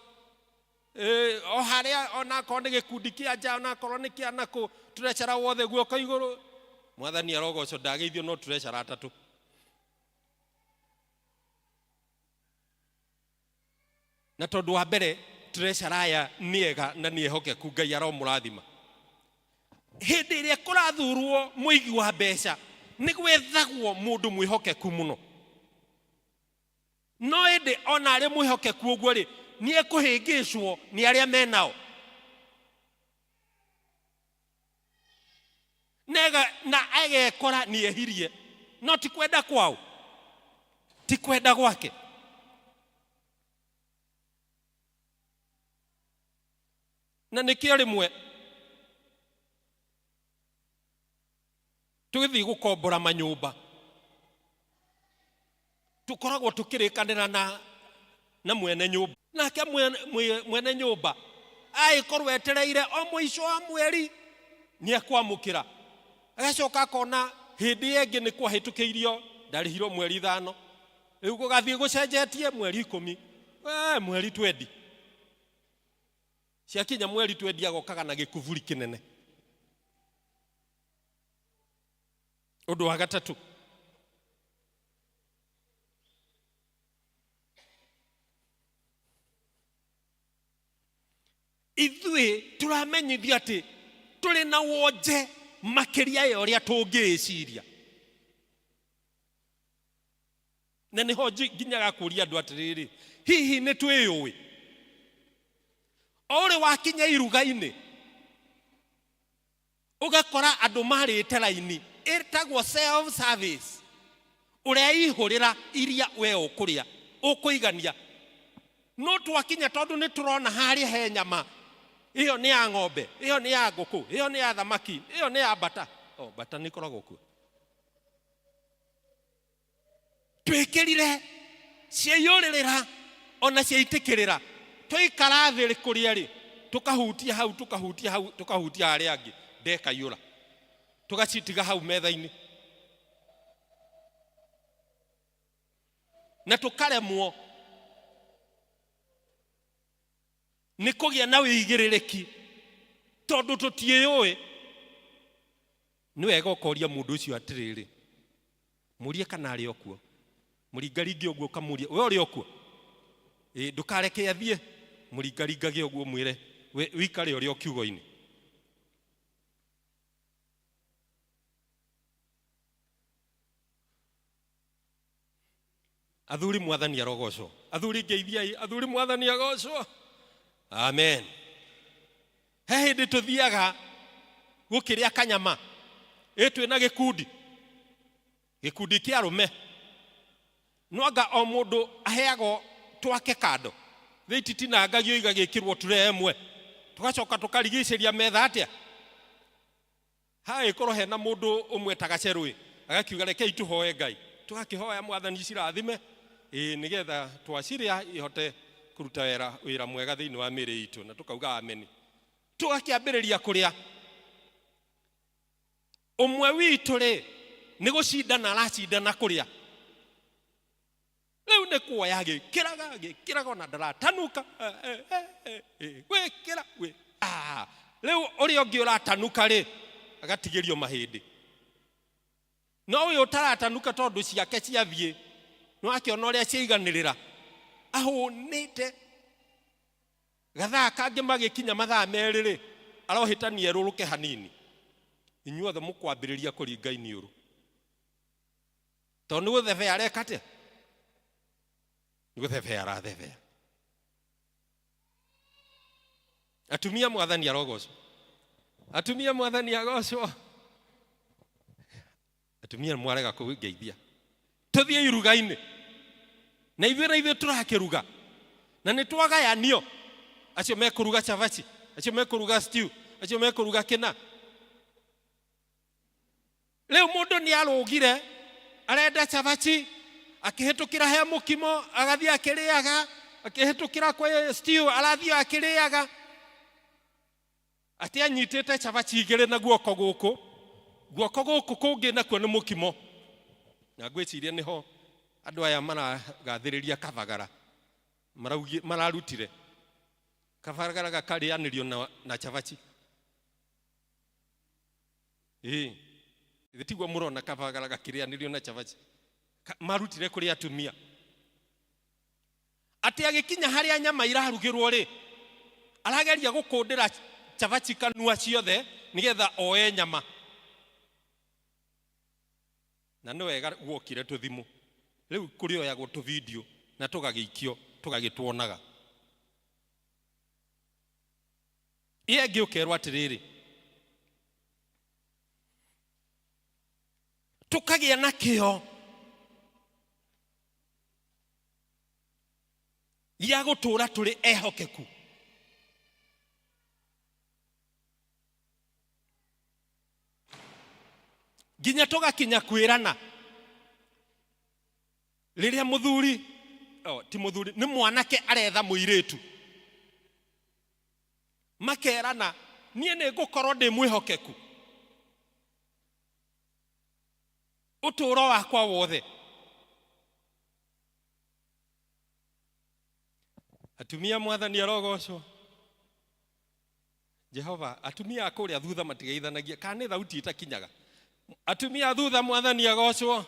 Speaker 4: O haria ona ko ni gikundi kia nja ona korwo ni kia naku treasurer wothe guoko iguru mwathani arogocwo. Ndageithio no treasurer atatu. Na tondu wa mbere treasurer aya niega na niehokeku Ngai aromurathima. Hindi iria kurathurwo muigi wa mbeca ni gwethagwo mundu mwihokeku muno. No ende ona ari mwihokeku uguo ri ni ekuhingicwo ni aria menao. Nega na agekora ni ehirie. No ti kwenda kwao. Ti kwenda gwake. Na nikio rimwe tugithi gukombora manyumba tukoragwo tukirikanira na mwene nyumba nake mwene nyumba aikorwo etereire o mwisho wa mweri ni akwamukira agacoka akona hindi yengi ni kwahitukiirio ndarihirwo mweri 5 riu gugathie gucenjetie mweri 10 mweri 20 ciakinya mweri 20 agokaga na gikuvuri kinene. Undu wa gatatu ithui turamenyithia ati tuli na wonje makiria ya uria tungiciria. Na niho nginyaga kuria andu atiriri hihi ni twiyui ore wakinya iruga-ini ugakora andu marite laini etagwo self service uria ihurira iria we ukuria ukuigania. No twakinya tondu ni turona haria he nyama iyo ni ya ng'ombe, iyo ni ya nguku, iyo ni ya thamaki, iyo ni ya bata. Bata ni koragwo ku twikirire cieyuririra ona cieitikirira tuikara thiri kuria ri tukahutia hau tukahutia aria angi ndekayura tugacitiga hau metha-ini na tukaremwo ni kugia na wigiririki tondu tutiyui. Ni wega ukoria mundu ucio atiriri murie kana ari okuo muringaringi uguo kamurie we uri okuo ndukareke athie muringaringage uguo mwire wikare uri okiugo-ini. Athuri mwathani arogocwo. Athuri ngeithiai. Athuri mwathani agocwo. Amen. He hindi tuthiaga gukiria kanyama twina gikundi kia arume nwanga o mundu aheago twake kando thiititinangagio igagikirwo ture emwe tugacoka tukarigiceria metha atia haikorwo hena mundu umwe tagacerwi agakiuga rekei tuhoe Ngai tugakihoya mwathani cirathime nigetha twaciria ihote kuruta wira mwega thiini wa miri itu na tukauga amen. Tugakiambiriria kuria umwe witu ri ni gucindana aracindana kuria riu ni kuoya gikiraga na ndaratanuka gwikira riu uri ungi uratanuka ri agatigirio mahindi no uyu utaratanuka tondu ciake ciathie no akiona uria ciiganirira ahunite gathaa kangi magikinya mathaa meri ri arohitania ruruke hanini inyuothe mukwambiriria kuringa iniuru tondu guthebea areka atia guthebea arathebea. Atumia mwathani arogocwo. Atumia mwathani agocwo. Atumia mwarega kugeithia tuthie iruga-ini na ithuĩ turakiruga na ni twagayanio acio mekuruga chavachi acio mekuruga stew acio mekuruga kina. Leo mundu ni arugire arenda chavachi akihetukira he mukimo agathia akiriaga, akihetukira kwa stew arathia akiriaga. Ati anyitete chavachi igere na guoko guku kungi nakuo ni mukimo. Na gwiciria niho andu aya maragathiriria kavagara mararutire kavagara gakarianirio na chavachi. Itigwo murona kavagara gakirianirio na chavachi marutire kuri atumia. Ati agikinya haria nyama irarugirwo ri arageria gukundira chavachi kanua ciothe nigetha oe nyama. Na no wega gwokire tuthimu riu kuri oyagwo tu video na tugagikio tugagitwonaga. Iengi ukerwa atiriri tukagia na kio ya gutura turi ehokeku. Ginya tugakinya kwirana riria muthuri ti muthuri ni mwanake aretha muiritu makerana nie ni ngukorwo ndi mwihokeku uturo wakwa wothe. Atumia mwathani arogocwo Jehova. Atumia akuria thutha matigeithanagia kana thauti itakinyaga. Atumia thutha mwathani agocwo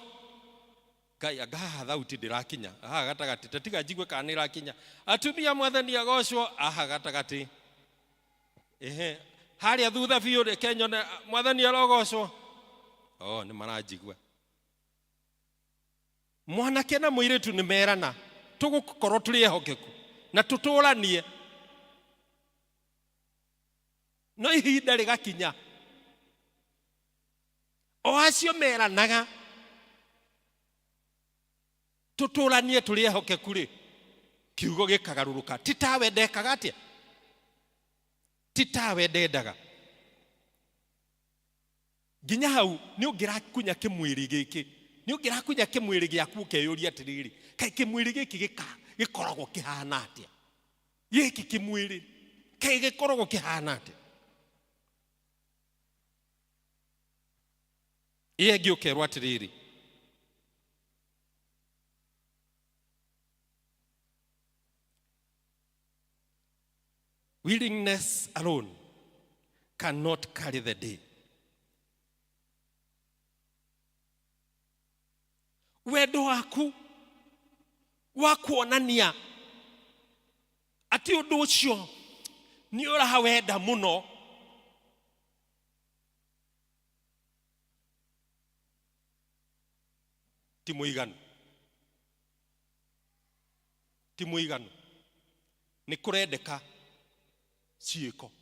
Speaker 4: Ngai agaha thauti ndirakinya aha gatagati tatiga njigwe kana irakinya. Atumia mwathani agocwo aha gatagati haria thutha biu rekenyone mwathani arogocwo ni maranjigwa. Mwanake na muiritu ni merana tugukorwo turi ehokeku na tuturanie no ihinda rigakinya o acio meranaga tuturanie turi ehokeku ri kiugo gikagaruruka titawe ndekaga atia titawe ndendaga ginya hau ni ungirakunya kimwiri giki ni ungirakunya kimwiri giaku ukeyuria atiriri kai kimwiri giki gikoragwo kihana atia giki kimwiri kai gikoragwo kihana atia. Iengi ukerwa atiriri willingness alone cannot carry the day. Wendo waku wa kuonania ati undu ucio ni urahawenda muno ti muiganu ni kurendeka ciiko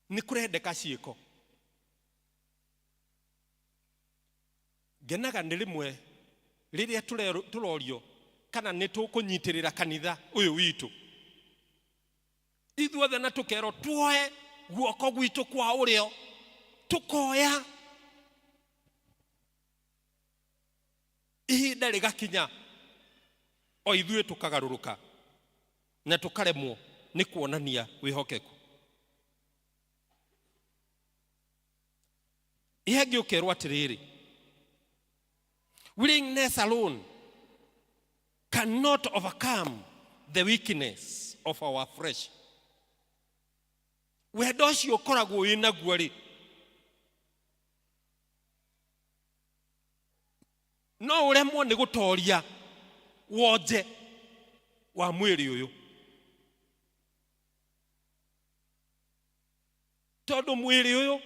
Speaker 4: ni kurendeka ciiko. Genaga ni rimwe riria turorio kana ni tukunyitirira kanitha uyu witu ithuothe na tukero tuoe guoko gwitu kwa urio tukoya ihinda rigakinya o ithuĩ tukagaruruka na tukaremwo ni kuonania wihokeku. Ihengi ukerwa atiriri willingness alone cannot overcome the weakness of our flesh. Wendo ũcio ũkoragwo wĩnaguo rĩ no uremwo ni gutoria wonje wa mwiri uyu tondu mwiri uyu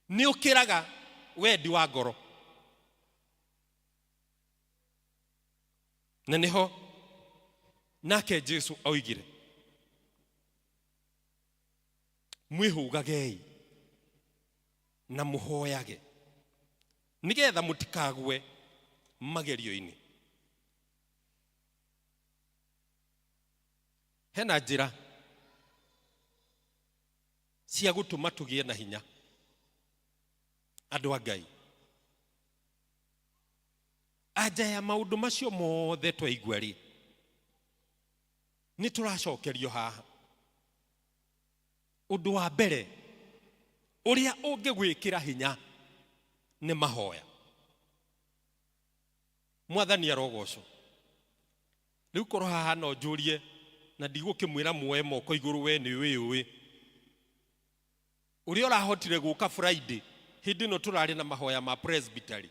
Speaker 4: ni ukiraga wendi wa ngoro na niho nake Jesu oigire mwihugagei na muhoyage nigetha mutikagwe magerio-ini. Hena njira cia gutuma tugie na hinya andũ a Ngai. Anja ya maũndũ macio mothe twaigua rĩ, nĩ tũracokerio haha. Ũndũ wa mbere ũrĩa ũngĩgwĩkĩra hinya nĩ mahoya. Mwathani arogocwo. Rĩu korwo haha no njũrie na ndigũkĩmwĩra muoe moko igũrũ we nĩ ũĩ. Ũrĩa ũrahotire gũka Friday, hĩndĩ ĩno tũrarĩ na mahoya ma presbytery.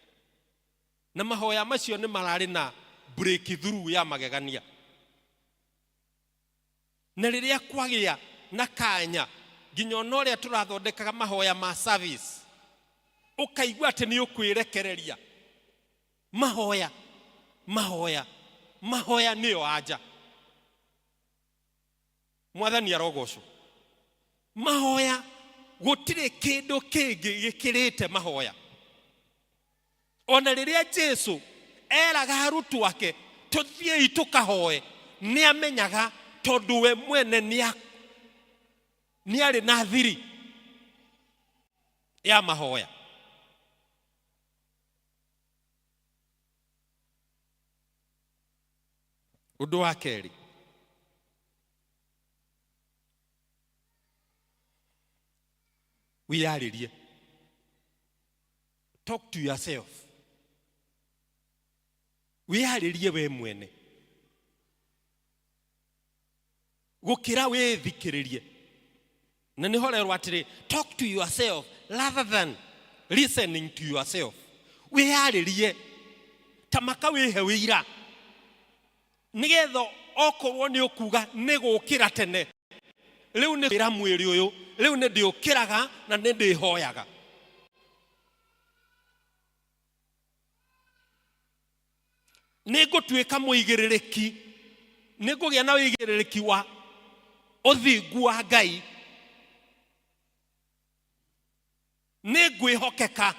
Speaker 4: Na mahoya macio nĩ mararĩ na breakthrough ya magegania. Na rĩrĩa kwagĩa na kanya nginya ũrĩa tũrathondekaga mahoya ma service, ũkaigua atĩ nĩ ũkwĩrekereria. Mahoya nĩyo anja. Mwathani arogocwo. Mahoya gũtirĩ kĩndũ kĩngĩ gĩkĩrĩte mahoya. Ona rĩrĩa Jesu eraga arutwo ake tũthiei tũkahoe, nĩ amenyaga tondũ we mwene nĩ arĩ na thiri ya mahoya. Ũndũ wa kerĩ, wĩyarĩrie. Talk to yourself. Wĩyarĩrie we mwene. Gũkĩra wĩthikĩrĩrie. Na nĩ horerwo atĩrĩ, talk to yourself rather than listening to yourself. Wĩyarĩrie. Tamaka wĩhe wĩira. Nĩgetha okorwo nĩ ũkuga nĩ gũkĩra tene. Rĩu nĩ kwĩra mwĩrĩ ũyũ, rĩu nĩ ndĩũkĩraga na nĩ ndĩhoyaga. Nĩ ngũtuĩka mũigĩrĩrĩki, nĩ ngũgĩa na ũigĩrĩrĩki wa ũthingu wa Ngai. Nĩ ngwĩhokeka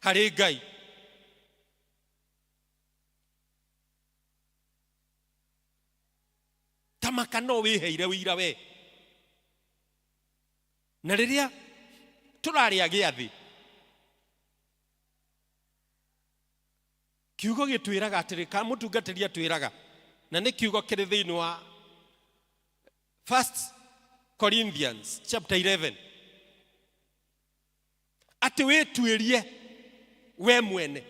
Speaker 4: harĩ Ngai. Tamaka no wĩheire wĩira we. Na rĩrĩa tũrarĩa gĩathĩ, kiugo gĩtwĩraga atĩrĩ, ka mũtungatĩri atwĩraga, na nĩ kiugo kĩrĩ thĩinĩ wa 1 Corinthians chapter 11, atĩ wĩtuĩrie we mwene.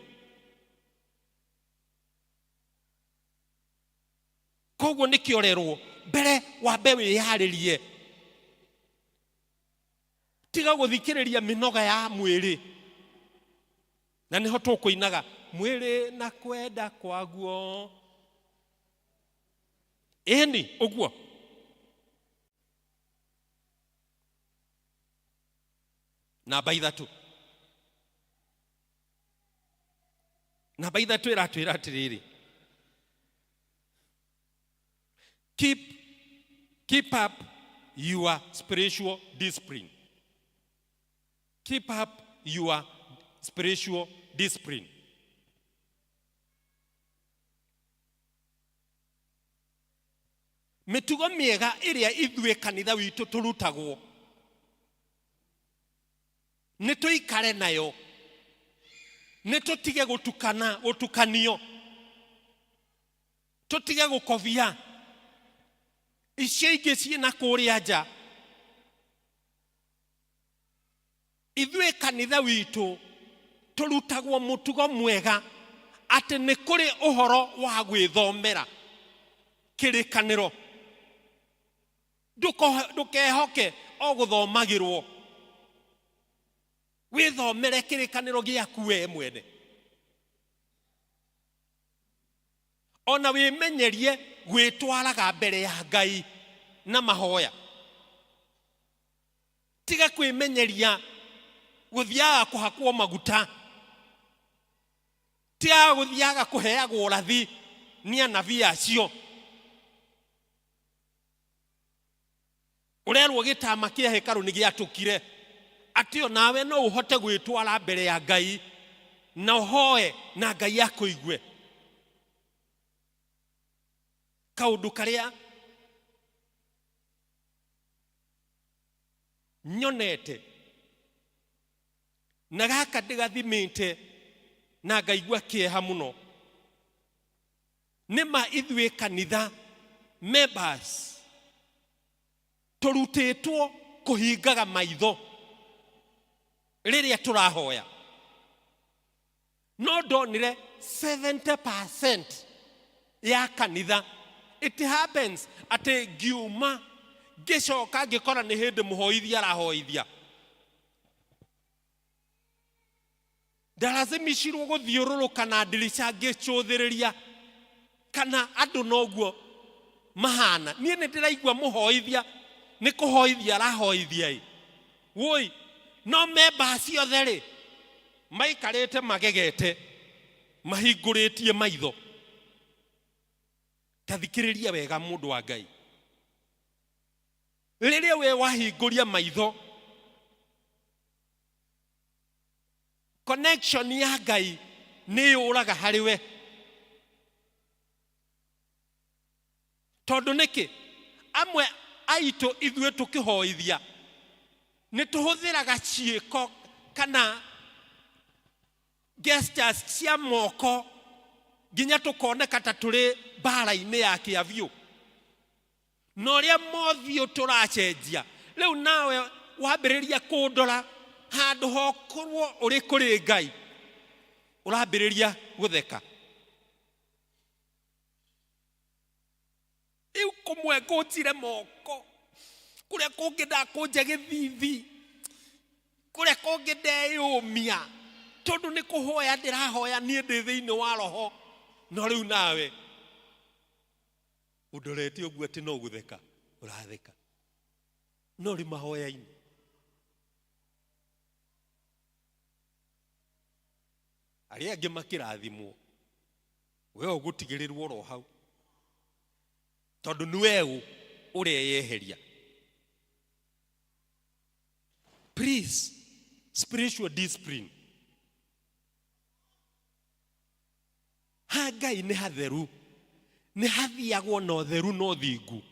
Speaker 4: Koguo nĩ kĩorerwo mbere wambe wĩyarĩrie. Tiga gũthikĩrĩria mĩnoga ya mwĩrĩ. Na nĩho tũkũinaga mwĩrĩ na kwenda kwaguo. Ĩni ũguo. Namba ithatũ. Namba ithatũ ĩratwĩra atĩrĩrĩ, keep up your spiritual discipline. Keep up your spiritual discipline. Mĩtugo mĩega ĩrĩa ithuĩ kanitha witũ tũrutagwo, nĩ tũikare nayo. Nĩ tũtige gũtukanio. Tũtige gũkobia icio ingĩ ciĩna kũrĩa nja. Ithuĩ kanitha witũ tũrutagwo mũtugo mwega atĩ nĩ kũrĩ ũhoro wa gwĩthomera kĩrĩkanĩro. Ndũkehoke o gũthomagĩrwo. Wĩthomere kĩrĩkanĩro gĩaku we mwene. Ona wĩmenyerie gwĩtwaraga mbere ya Ngai na mahoya. Tiga kwĩmenyeria gũthiaga kũhakwo maguta. Tiga gũthiaga kũheagwo ũrathi nĩ anabii acio. Ũrerwo gĩtama kĩa hekarũ nĩ gĩatũkire. Atĩ o nawe no ũhote gwĩtwara mbere ya Ngai na ũhoe na Ngai akũigue. Kaũndũ karĩa nyonete na gaka ndigathimite na ngaigua kieha muno nima ithwe kanitha members turutitwo kuhingaga maitho riria turahoya no ndonire 70% ya kanitha. It happens ati ngiuma ngicoka ngikora ni hindi muhoithia arahoithia ndarazimishirwo guthiururuka na ndirisha ngicuthiriria kana andu noguo mahana. Nie ni ndiraigua muhoithia ni kuhoithia arahoithia woi no memba ciothe ri maikarite magegete mahinguritie maitho. Tathikiriria wega mundu wa Ngai, riria we wahinguria maitho connection ya Ngai ni uraga hariwe. Tondu niki amwe aitu ithwe tukihoithia ni tuhuthiraga ciiko kana gestures cia moko ginya tukoneka ta turi bara-ini ya kiavyu no ria mothio turacenjia riu nawe wambiriria kundora handu hokorwo uri kuri Ngai urambiriria gutheka. Iu kumwe ngutire moko kuria kungi ndakunja githithi kuria kungi ndeyumia tondu ni kuhoya ndirahoya nie ndi thiini wa roho no riu nawe udoreti uguo ati no gutheka uratheka no ri mahoya-ini. Aria angi makirathimwo we ugutigirirwo ro hau tondu ni wewe ureyeheria. Please, spiritual discipline. Hagai ni hatheru ni hathiagwo no theru no thingu.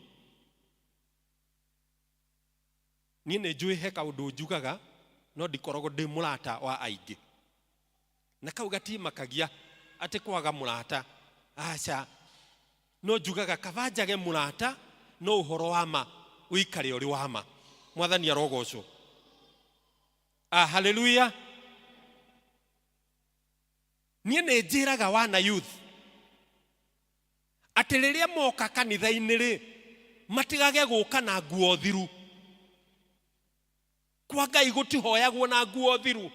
Speaker 4: Nie ne njui he kaundu njugaga no ndikorogo ndi murata wa aingi na kau gatimakagia ati kwaga murata. Aca no njugaga kabanjage murata no uhoro wa ma uikare uri wa ma. Mwathani arogocwo. Hallelujah. Nie ne njiraga wana youth ati riria moka kanitha-ini ri matigage guka na nguo thiru. Kwa Ngai gutihoyagwo na nguo thiru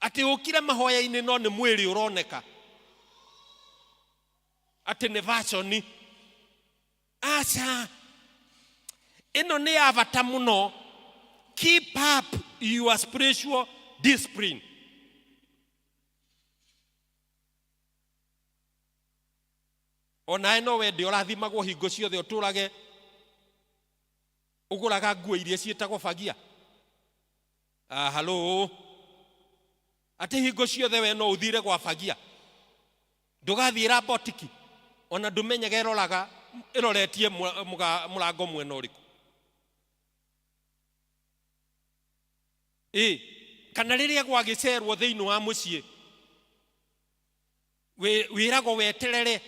Speaker 4: ati ukire mahoya-ini no ni mwiri uroneka ati ni fashion. Aca ino ni ya bata muno. Keep up your spiritual discipline. Ona eno we ndi urathimagwo hingo ciothe uturage uguraga nguo iria cietagwo fagia. Hello ati hingo ciothe we no uthire gwa fagia ndugathira botiki ona ndumenyage iroraga iroretie murango mwena uriku. Kana riria gwagicerwo thiini wa mucii wirago weterere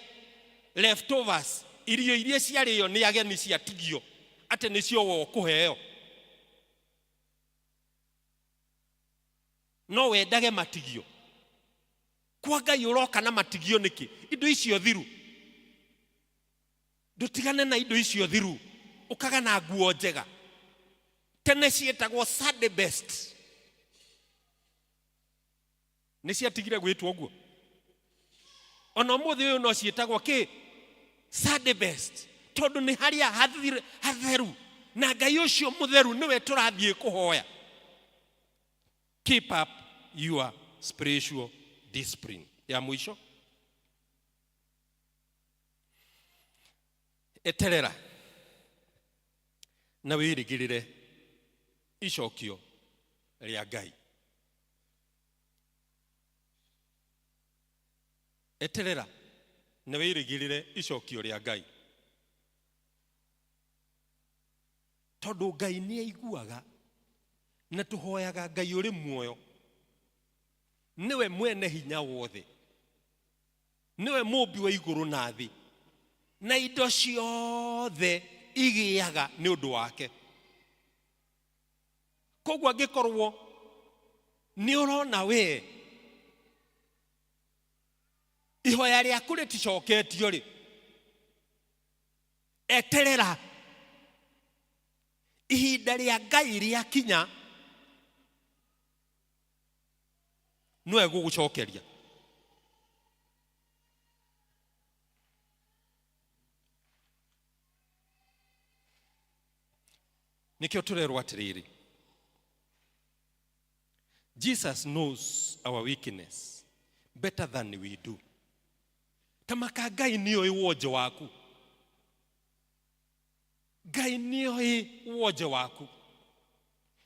Speaker 4: leftovers irio iria ciario ni ageni ciatigio ati nicio wo kuheo no wendage matigio. Kwa Ngai uroka na matigio niki? Indo icio thiru ndutigane na indo icio thiru ukaga na nguo njega. Tene cietagwo Sunday best ni ciatigire gwitwo uguo. Ona muthi uyu no cietagwo ki Sunday best tondu ni haria hatheru na Ngai ucio mutheru niwe turathie kuhoya. Keep up your spiritual discipline. Ya mwisho, eterera na wirigirire icokio ria Ngai. Eterera na wirigirire icokio ria Ngai. Tondu Ngai ni aiguaga na tuhoyaga Ngai uri muoyo niwe mwene hinya wothe niwe mumbi wa iguru na thi na indo ciothe igiaga ni undu wake koguo angikorwo ni urona we ihoya riaku riticoketio ri eterera ihinda ria Ngai riakinya no egugucokeria nikio turerwo atiriri Jesus knows our weakness better than we do. Tamaka Ngai nioi woje waku. Ngai nioi woje waku.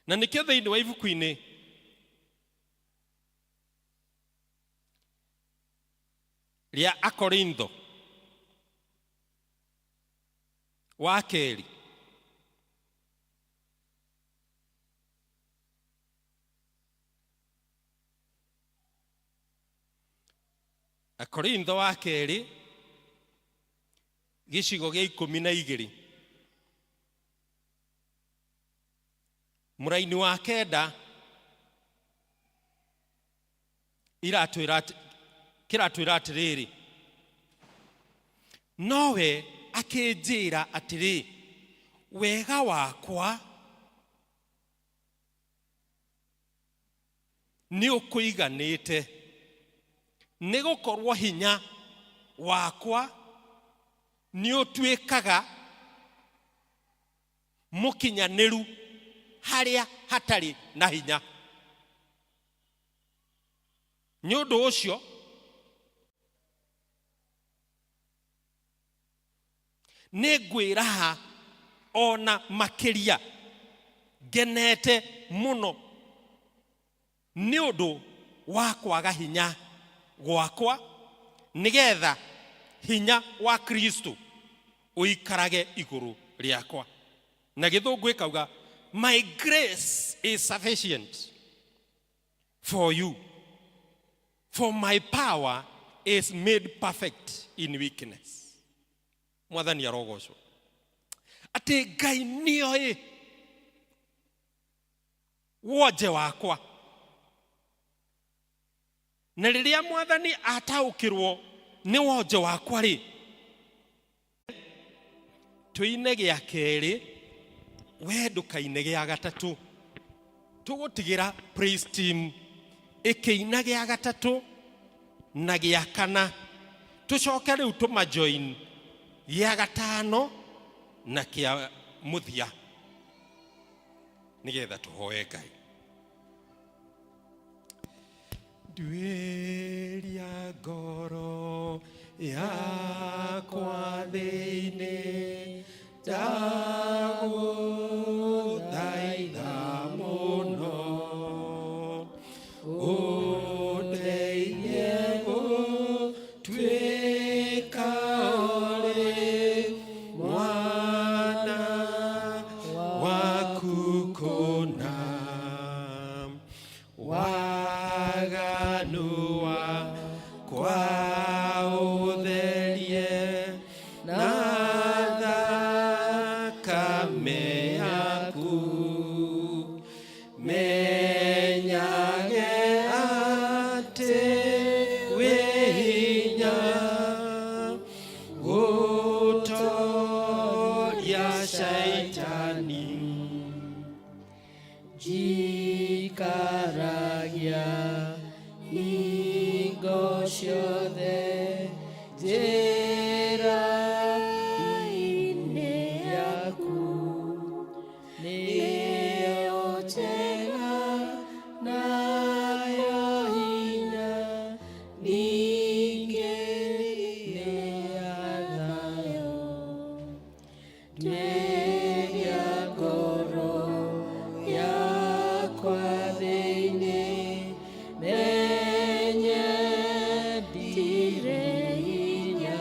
Speaker 4: Na nikio thiini wa ibuku-ini ria Akorintho wa keri Akorintho wa keri gicigo gia 12 muraini wa kenda kiratwira atiriri nowe akinjira atiri wega wakwa ni ukuiganite ni gukorwo hinya wakwa ni utwikaga mukinyaniru haria hatari na hinya nyundu ucio ni ngwiraha ona makiria genete muno ni undu wa kwaga hinya gwakwa nigetha hinya wa Kristo uikarage iguru riakwa na githungu ikauga my grace is sufficient for you for my power is made perfect in weakness. Mwathani arogocwo ati Ngai nioi woje wakwa na riria Mwathani ataukirwo ni woje wakwa ri tuine gia keri wedukaine gia gatatu tugutigira praise team ikiina gia gatatu na gia kana tucoke riu tuma join gia gatano na kia muthia nigetha tuhoe Ngai. Duelia goro yakwa thiini ndaguthaitha muno undeithie gũtuĩka ũrĩ mwana waku kũna waganu wakwa ũtherie na thakame yaku menyage atĩ wĩ hinya gũtoria shaitani njikaragia hingo ciothe njĩra-inĩ yaku nĩyo njega nayo hinya ningĩ nĩ ya thayũ ndeithia ngoro yakwa thĩinĩ menye ndirĩ hinya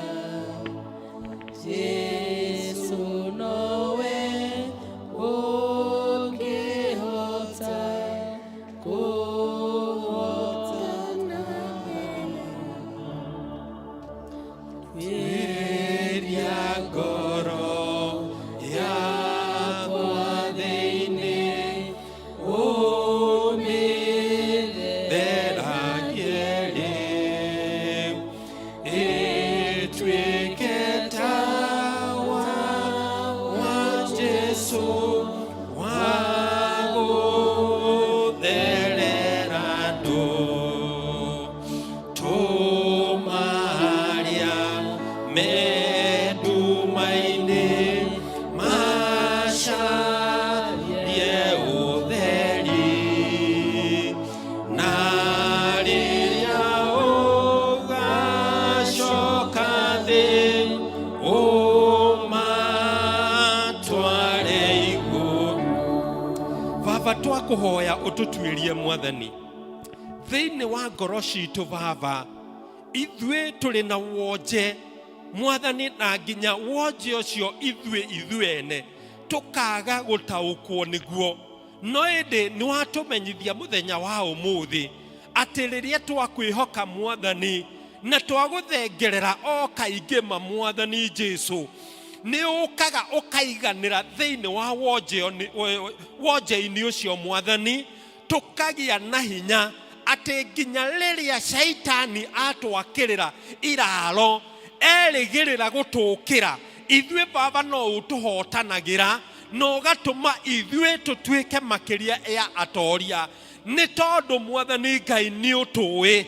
Speaker 4: Weria ngoro yakwa thĩinĩ, ũmĩtheragie rĩu, ĩtuĩke tawa wa Jesũ wa gũtherera andũ. Tũmarĩa mendumainĩ macarie ũtheri, na rĩrĩa ũgacoka thĩ ũmatware igũrũ. Baba, twakũhoya ũtũtuĩrie Mwathani thĩinĩ wa ngoro citũ. Baba, ithuĩ tũrĩ na wonje Mwathani, na nginya wonje ũcio ithuĩ ene tũkaga gũtaũkwo nĩguo, no ĩndĩ nĩ watũmenyithia mũthenya wa ũmũthĩ atĩ rĩrĩa twakwĩhoka Mwathani na twagũthengerera o kaingĩ Mwathani Jesũ, nĩ ũkaga ũkaiganĩra thĩinĩ wa wonje-inĩ ũcio Mwathani, tũkagĩa na hinya atĩ nginya rĩrĩa Shaitani atwakĩrĩra iraro erĩgĩrĩra gũtũkĩra, ithuĩ Baba no ũtũhotanagĩra na ũgatũma ithuĩ tũtuĩke makĩria ya atoria, nĩ tondũ Mwathani Ngai nĩ ũtũĩ.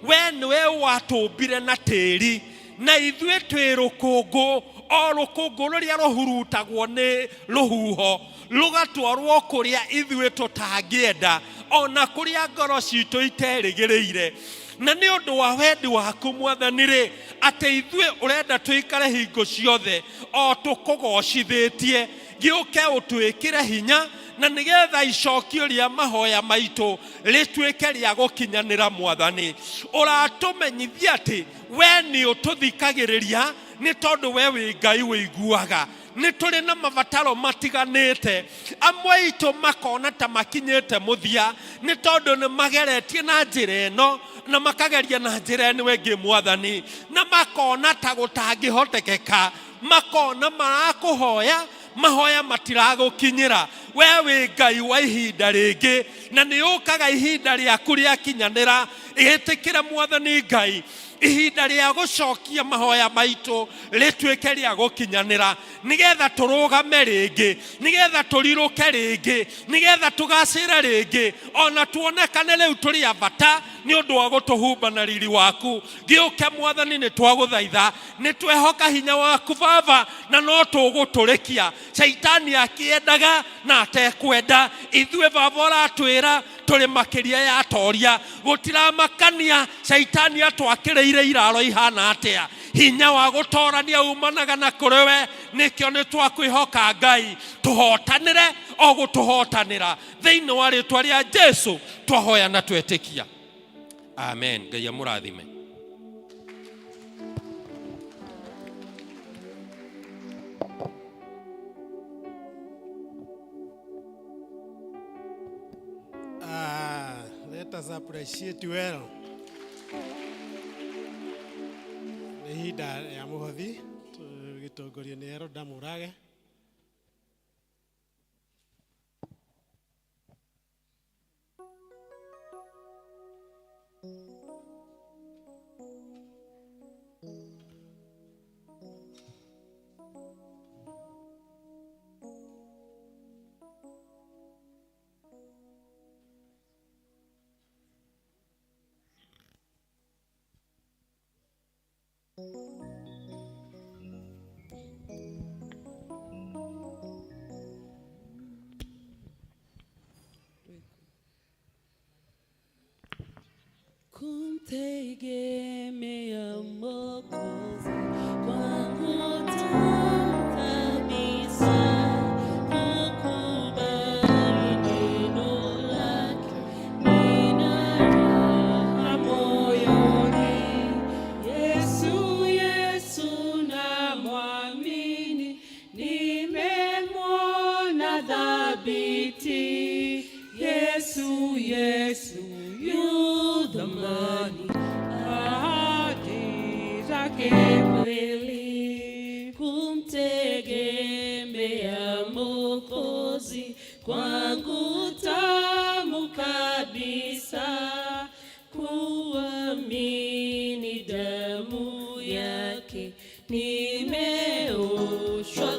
Speaker 4: We nĩwe watũmbire na tĩri, na ithuĩ twĩ rũkũngũ, o rũkũngũ rũrĩa rũhurutagwo nĩ rũhuho rũgatwarwo kũrĩa ithuĩ tũtangĩenda, ona kũrĩa ngoro citũ iterĩgĩrĩire. Na nĩ ũndũ wa wendi waku Mwathani rĩ, atĩ ithuĩ ũrenda tũikare hingo ciothe o tũkũgocithĩtie, gĩũke ũtwĩkĩre hinya, na nĩgetha icokio rĩa mahoya maitũ rĩtuĩke rĩa gũkinyanĩra Mwathani. Ũratũmenyithia atĩ we nĩ ũtũthikagĩrĩria, nĩ tondũ we wĩ Ngai wĩiguaga. Nĩ tũrĩ na mabataro matiganĩte, amwe itũ makona ta makinyĩte mũthia, nĩ tondũ nĩ mageretie na njĩra ĩno na makageria na njĩra ĩno ĩngĩ Mwathani, na makona ta gũtangĩhotekeka, makona marakũhoya mahoya matiragũkinyĩra. We wĩ Ngai wa ihinda rĩngĩ, na nĩ ũkaga ihinda rĩaku rĩakinyanĩra, ĩtĩkĩre Mwathani Ngai ihinda rĩa gũcokia mahoya maitũ rĩtuĩke rĩa gũkinyanĩra, nĩgetha tũrũgame rĩngĩ, nĩgetha tũrirũke rĩngĩ, nĩgetha tũgacĩre rĩngĩ, ona tuonekane rĩu tũrĩ a bata nĩ ũndũ wa gũtũhumba na riri waku. Gĩũke Mwathani, nĩ twagũthaitha, nĩ twehoka hinya waku Baba, na no tũgũtũrĩkia. Shaitani akĩendaga na atekwenda, ithuĩ Baba ũratwĩra tũrĩ makĩria ya atoria, gũtiramakania Shaitani atwakĩrĩire iraro ihana atĩa. Hinya wa gũtorania umanaga na kũrĩ we, nĩkĩo nĩ twakwĩhoka Ngai, tũhotanĩre o gũtũhotanĩra thĩinĩ wa rĩĩtwa rĩa Jesũ twahoya na twetĩkia. Amen. Ngai amũrathime.
Speaker 11: Let us appreciate well ihinda ya mũhothi tũgĩtongorio nĩ Eroda Mũrage.
Speaker 5: Kumtegemea Mwokozi kwangu tamu kabisa, kukubali neno lake, nina raha moyoni. Yesu, Yesu namwamini, nimemwona thabiti. Yesu, Yesu yu thamani, ahadi zake kweli kumtegemea Mwokozi, kwangu tamu kabisa kuamini damu yake, nimeoshwa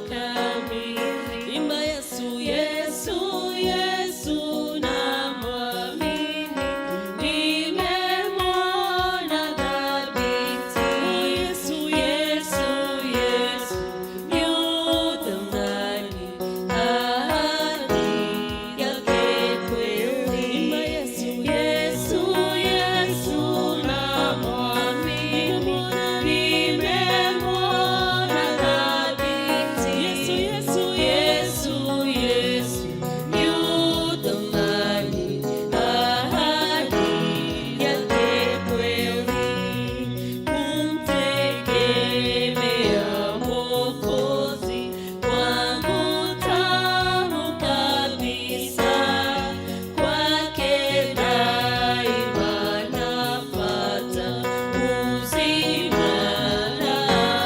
Speaker 5: kamili. Imba Yesu, Yesu, Yesu namwamini, nimemwona dhabiti. Yesu, Yesu, Yesu yu thamani, ahadi yake kweli. Imba Yesu, Yesu, Yesu namwamini, nimemwona dhabiti. Yesu, Yesu, Yesu, Yesu yu thamani, ahadi yake kweli. Kumtegemea Mwokozi, kwangu tamu kabisa, kwake daima napata uzima na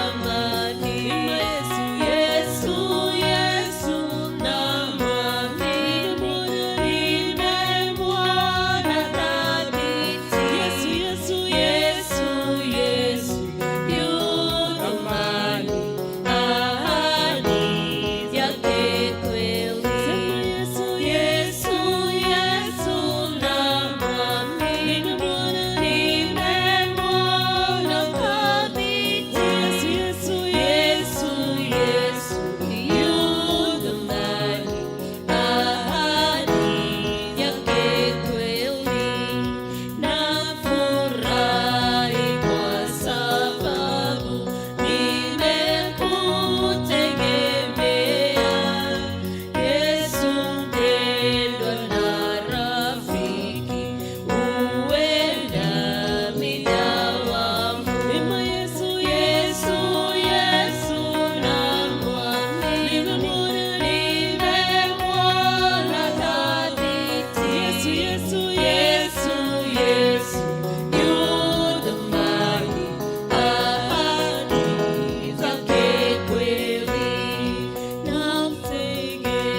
Speaker 5: amani. Yesu, Yesu, Yesu namwamini, nimemwona dhabiti. Yesu, Yesu, Yesu, Yesu yu thamani, ahadi yake kweli. Sema Yesu, Yesu, Yesu namwamini, nimemwona dhabiti. Yesu, Yesu, Yesu, Yesu yu thamani, ahadi yake kweli. Nafurahi kwa sababu nimekutegemea, Yesu mpendwa na rafiki, uwe nami dawamu. Imba Yesu, Yesu, Yesu namwamini, nimemwona dhabiti. Yesu, Yesu, Yesu, Yesu yu thamani, ahadi zake kweli.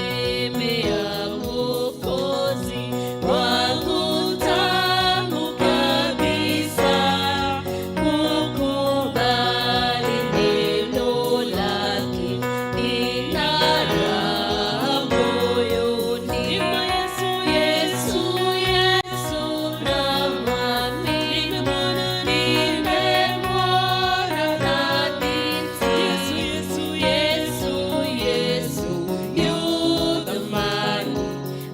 Speaker 5: Namtegemea Mwokozi, kwangu tamu kabisa kukubali neno lake, ina raha moyoni. Imba Yesu, Yesu, Yesu namwamini, nimemwona dhabiti. Yesu, Yesu, Yesu, Yesu yu thamani,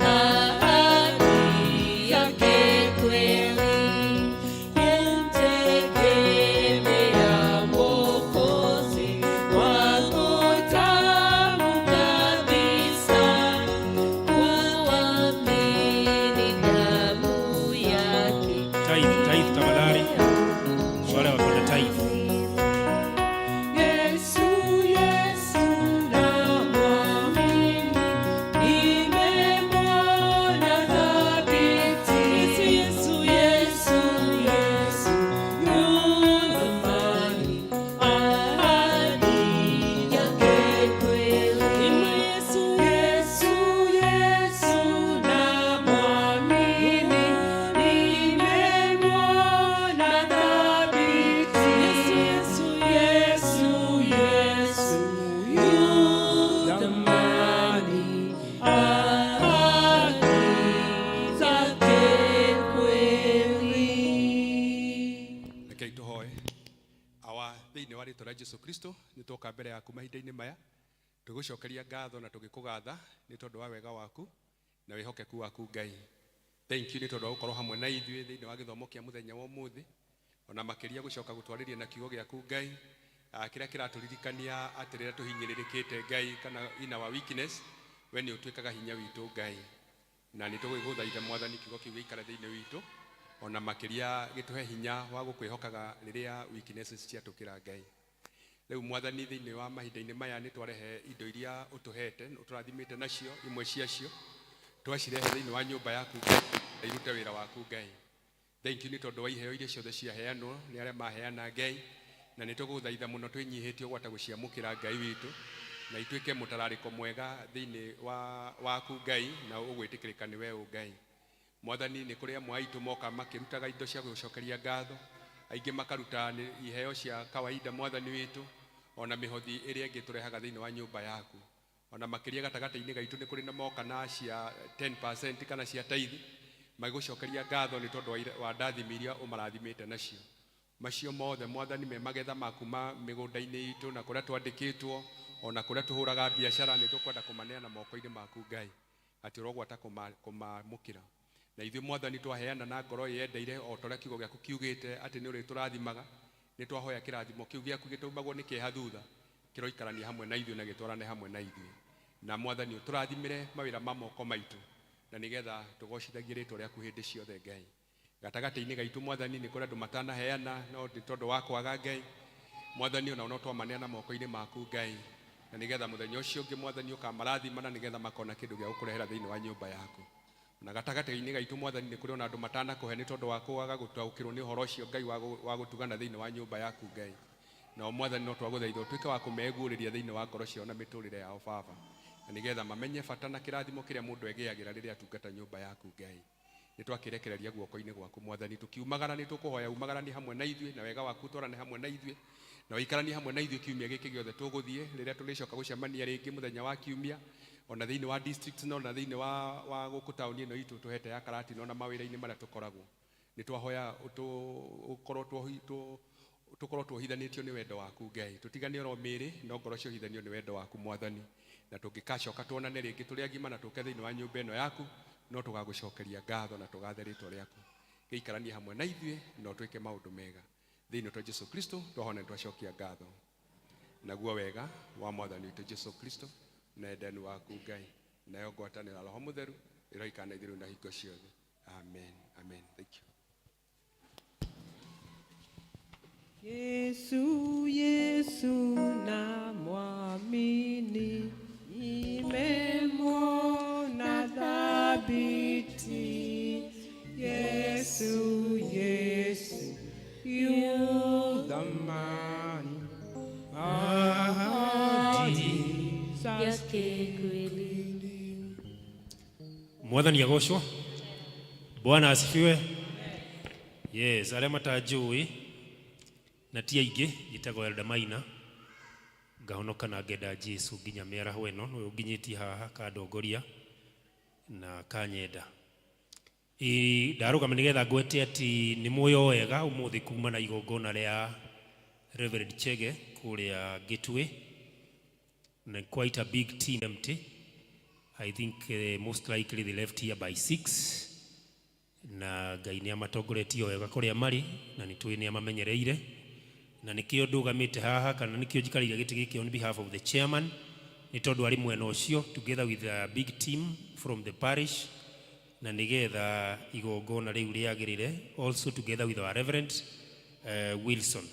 Speaker 5: ahadi yake kweli. Kumtegemea Mwokozi, kwangu tamu kabisa kuamini damu yake.
Speaker 12: Tithe tafadhali. Wale wapenda tithe.
Speaker 5: Yesu, Yesu namwamini, nimemwona dhabiti. Yesu, Yesu, Yesu yu thamani, ahadi yake kweli. Imba Yesu, Yesu, Yesu namwamini, nimemwona dhabiti. Yesu, Yesu, Yesu, Yesu yu thamani, ahadi zake kweli.
Speaker 4: Rekei tuhoe. Awa thĩinĩ wa rĩĩtwa rĩa Jesũ Kristo nĩ twoka mbere yaku mahinda-inĩ maya, tũgũcokeria ngatho na tũgĩkũgatha nĩ tondũ wa wega waku na wĩhokeku waku Ngai. Thank you nĩ tondũ wa gũkorwo hamwe na ithuĩ thĩinĩ wa gĩthomo kĩa mũthenya wa ũmũthĩ, ona makĩria gũcoka gũtwarĩria na kiugo gĩaku Ngai, kĩrĩa kĩratũririkania atĩ rĩrĩa tũhinyĩrĩrĩkĩte Ngai, kana in our weakness, we nĩ ũtuĩkaga hinya witũ Ngai, na nĩ tũgũgũthaitha Mwathani kiugo kĩu gĩikare thĩinĩ witũ, ona makĩria gĩtũhe hinya wa gũkwĩhokaga rĩrĩa weaknesses ciatũkĩra Ngai. Rĩu Mwathani thĩinĩ wa mahinda-inĩ maya nĩ twarehe indo iria ũtũhete, ũtũrathimĩte nacio, imwe ciacio twacirehe thĩinĩ wa nyũmba yaku irute wĩra waku Ngai. Thank you nĩ tondũ wa iheo iria ciothe ciaheanwo nĩ arĩa maheana Ngai,
Speaker 13: na nituguthaitha muno twinyihitie gwata guciamukira Ngai witu na ituike mutarariko mwega thiini waku Ngai na ugwitikirika ni we Ngai. Mwathani ni kuria mwaitu moka makirutaga indo cia gucokeria ngatho, aingi makaruta iheo cia kawaida Mwathani witu, ona mihothi iria ingi turehaga thiini wa nyumba yaku, ona makiria gatagati-ini gaitu ni kuri na moka na cia 10% kana cia tithe magigucokeria ngatho ni tondu wa ndathimi iria umarathimite nacio. Macio mothe Mwathani me magetha maku ma migunda-ini itu na kuria twandikitwo ona kuria tuhuraga biashara ni tukwenda kumaneana moko-ini maku Ngai, ati urogwata kumamukira na ithuĩ Mwathani twaheana na ngoro yendeire o toria kiugo giaku kiugite ati ni uri turathimaga. Ni twahoya kirathimo kiu giaku gitaumagwo ni kieha thutha kiroikarania hamwe na ithuĩ na gitwarane hamwe na ithuĩ. Na Mwathani uturathimire mawira ma moko maitu na nigetha tugocithagie ritwa riaku hindi ciothe Ngai. Gatagati-ini gaitu Mwathani ni kuria andu matanaheana no ni tondu wa kwaga Ngai. Mwathani ona no twamaneana moko-ini maku Ngai, na nigetha muthenya ucio ungi Mwathani ukamarathima na nigetha makona kindu gia gukurehera thiini wa nyumba yaku. Na gatagati-ini gaitu Mwathani ni kuria ona andu matanakuhe ni tondu wa kwaga gutaukirwo ni uhoro ucio Ngai wa gutugana thiini wa nyumba yaku Ngai. Na Mwathani no twaguthaitha utuike wa kumeguuriria thiini wa ngoro ciao na miturire yao Baba, na nigetha mamenye bata na kirathimo kiria mundu egiagira riria atungata nyumba yaku Ngai. Ni twakirekereria guoko-ini gwaku Mwathani, tukiumagara ni tukuhoya umagarani hamwe na ithuĩ na wega waku twarane hamwe na ithuĩ na waikarani hamwe na ithuĩ kiumia giki giothe tuguthie riria tulicoka gucemania ringi muthenya wa kiumia ona thiini wa district no na thiini wa guku tauni ino itu tuhete ya Karatina na mawira-ini maria tukoragwo. Ni twahoya tukorwo tuhithanitio ni wendo waku Ngai, tutigane oro miri no ngoro cio hithanio ni wendo waku Mwathani, na tungikacoka tuonane ringi turi agima na tuke thiini wa nyumba ino yaku no tugagucokeria ngatho na tugathe ritwa riaku. Geikaranie hamwe na ithuĩ no twike maundu mega thiini wa Jesu Kristo twahone twacokia ngatho. Naguo wega wa Mwathani witu Jesu Kristo na endani waku Ngai nayo ngwatanĩro ya Roho Mutheru iroikana ithuĩ na hingo ciothe. Amen. Amen. Thank you.
Speaker 10: Yesu, Yesu na mwamini, nimemwona dhabiti. Yesu, Yesu, yu thamani ahadi
Speaker 1: yake kweli.
Speaker 12: Mwathani agocwo. Bwana asifiwe. Yes, aria matajui na ti aingi njitagwo Elda Maina, ngahonoka na ngenda Jesu nginya miaraho ino no nginyitie haha kandongoria na kanyenda. Ndarugama nigetha ngwete ati ni muyo wega umuthi kuma na igongona ria Reverend Chege kuria Gateway, na quite a big team empty. I think most likely they left here by 6, na Ngai ni amatongoretie wega kuria mari na nitwi ni amamenyereire, na nikio ndugamite haha kana nikio njikarire giti giki on behalf of the chairman ni tondu ari mwena ucio together with a big team from the parish, na nigetha igongona riu riagirire also together with our Reverend Wilson.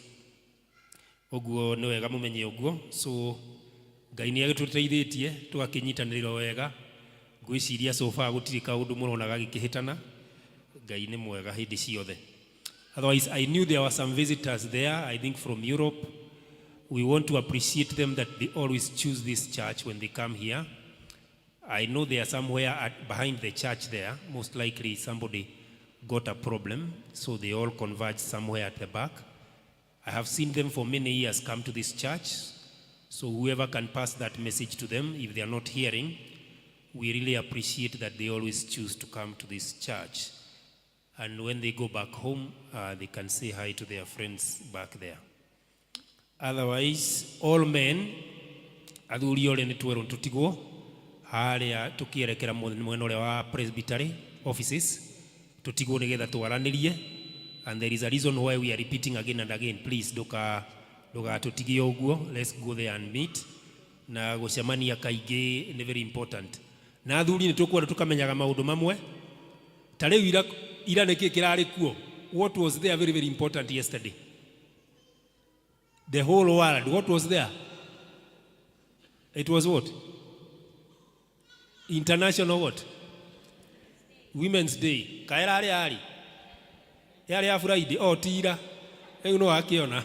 Speaker 12: Oguo ni wega mumenye oguo. So Ngai ni agituteithitie tugakinyitanirira wega, ngwiciria so far gutiri kaundu muronaga gikihitana. Ngai ni mwega hindi ciothe. Otherwise, I knew there were some visitors there, I think from Europe. We want to appreciate them that they always choose this church when they come here. I know they are somewhere behind the church there. Most likely somebody got a problem, so they all converged somewhere at the back. I have seen them for many years come to this church. So whoever can pass that message to them, if they are not hearing, we really appreciate that they always choose to come to this church. And when they go back home, they can say hi to their friends back there. Otherwise, all men, athuri ole ni twero tutigwo haria tukierekera mwena ule wa presbytery offices, tutigwo nigetha twaranirie. And there is a reason why we are repeating again and again. Please doka tutigie uguo, let's go there and meet. Na gucemania kaingi ni very important. Na athuri ni tukwenda tukamenyaga maundu mamwe. Tariu ira niki kirari kuo. What was there very very important yesterday? The whole world, what was there? It was what? International what? Women's Day. Kaira ari. Yari ya Friday. Oh, tira. rĩu no akĩona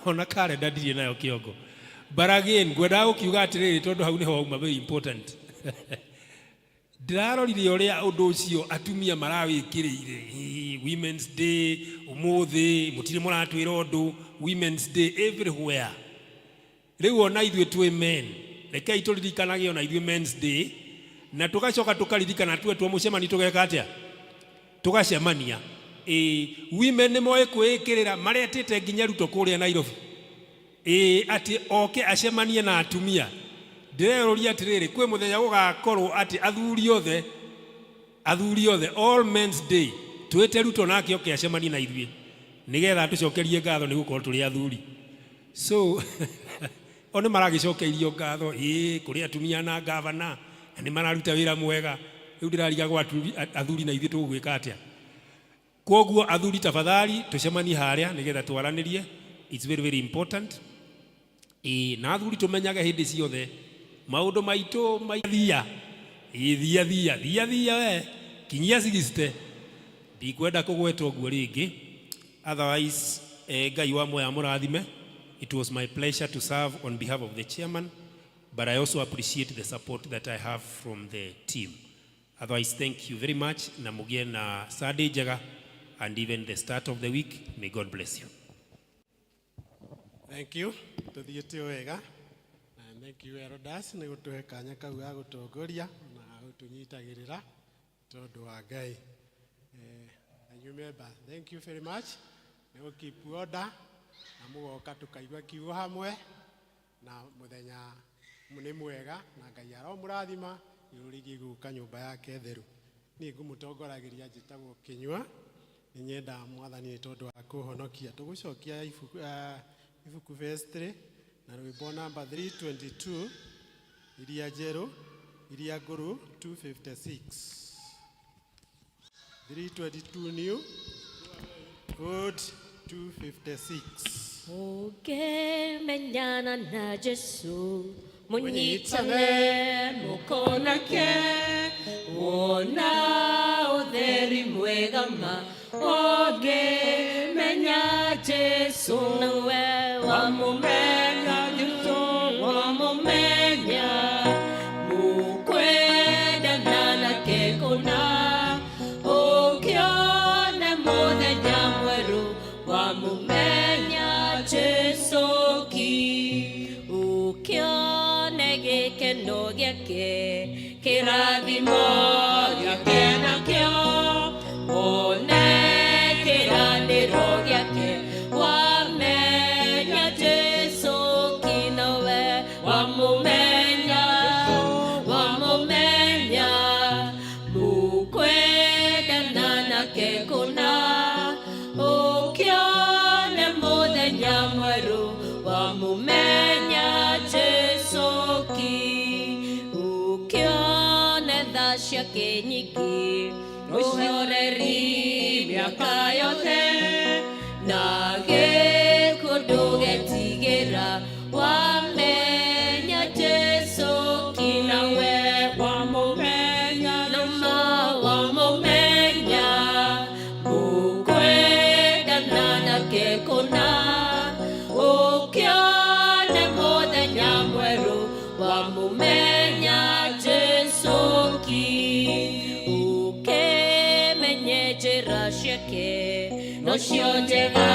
Speaker 12: ona kalenda ndirĩ nayo kĩongo. But again, ngwendaga gũkiuga atĩrĩrĩ tondũ hau nĩho wauma very important. Ndirarorire ũrĩa ũndũ ũcio atumia marawĩkĩrĩire. Women's Day, ũmũthĩ, mũtirĩ mũratwĩra ũndũ, Women's Day everywhere. Rĩu ona ithuĩ twĩ men, rekei tũririkanage ona ithuĩ Men's Day, na tũgacoka tũkaririkana tuetwo mũcemani tũgeka atĩa? Tũgacemania. Women nĩ moĩ kwĩĩkĩrĩra, maretĩte nginya Ruto kũrĩa Nairobi. Atĩ oke acemanie na atumia. Ndĩreroria atĩrĩrĩ, kwĩ mũthenya gũgakorwo atĩ athuri othe all men's day twĩte Ruto nake oke acemanie na ithuĩ, nĩgetha tũcokerie ngatho nĩ gũkorwo tũrĩ athuri. So one maragĩcokeirio ngatho kũrĩ atumia na gavana, na nĩ mararuta wĩra mwega. Rĩu ndĩrariga gwa athuri na ithuĩ tũgwĩka atĩa? Koguo athuri tafadhali tũcemanie harĩa nĩgetha twaranĩrie. It's very very important. Na athuri tũmenyage hĩndĩ ciothe maũndũ maitũ maithia. Thia we kinyia 60. Ndikwenda kũgweta ũguo rĩngĩ. Otherwise Ngai wa moya mũrathime. It was my pleasure to serve on behalf of the chairman, but I also appreciate the support that I have from the team. Otherwise, thank you very much. Na mũgĩe na Sunday njega and even the start of the week. May God bless you.
Speaker 11: Thank you. Tuthiĩte wega. And thank you Erodas nĩ gũtũhe kanya kau ga gũtongoria na gũtũnyitagĩrĩra tondũ wa Ngai. And you remember, thank you very much. Nĩ gũ-keep order na mũgoka tũkaigua kiugo hamwe na mũthenya nĩ mwega na Ngai aromũrathima igũrĩgie gũka nyũmba yake theru. Niĩ ngũmũtongoragĩria njĩtagwo Kĩnyua. Nĩ nyenda Mwathani tondũ wa kũhonokia. Tũgũcokia ibuku verse 3 na rwĩmbo number 322 iria njerũ iria ngũrũ 256. 322 new old 256.
Speaker 14: Ũkĩmenyana na Jesu mũnyitane mũkonake wona ũtheri mwega ma ũngĩmenya Jesu nawe wamũmenya Jesu wamũmenya mũkwendana nake kũna ũkĩone mũthenya mwerũ wamũmenya Jesu ki ũkĩone gĩkeno gĩake kĩrathimo gĩake nakĩo one kĩranĩro gĩake wamenya Jesu ki nawe wamũmenya wamũmenya mũkwendana nake kũna ũkĩone mũthenya mwerũ wamũmenya Jesu ki ũkĩone tha ciake nyingĩ ũhoreri mĩaka yothe na gĩkuũ ndũgetigĩra wamenya Jesu ki nawe wamũmenya nama wamũmenya mũkwendana nake kũna ũkĩone mũthenya mwerũ wamũmenya Jesu ki ũkĩmenye njĩra ciake nocio njega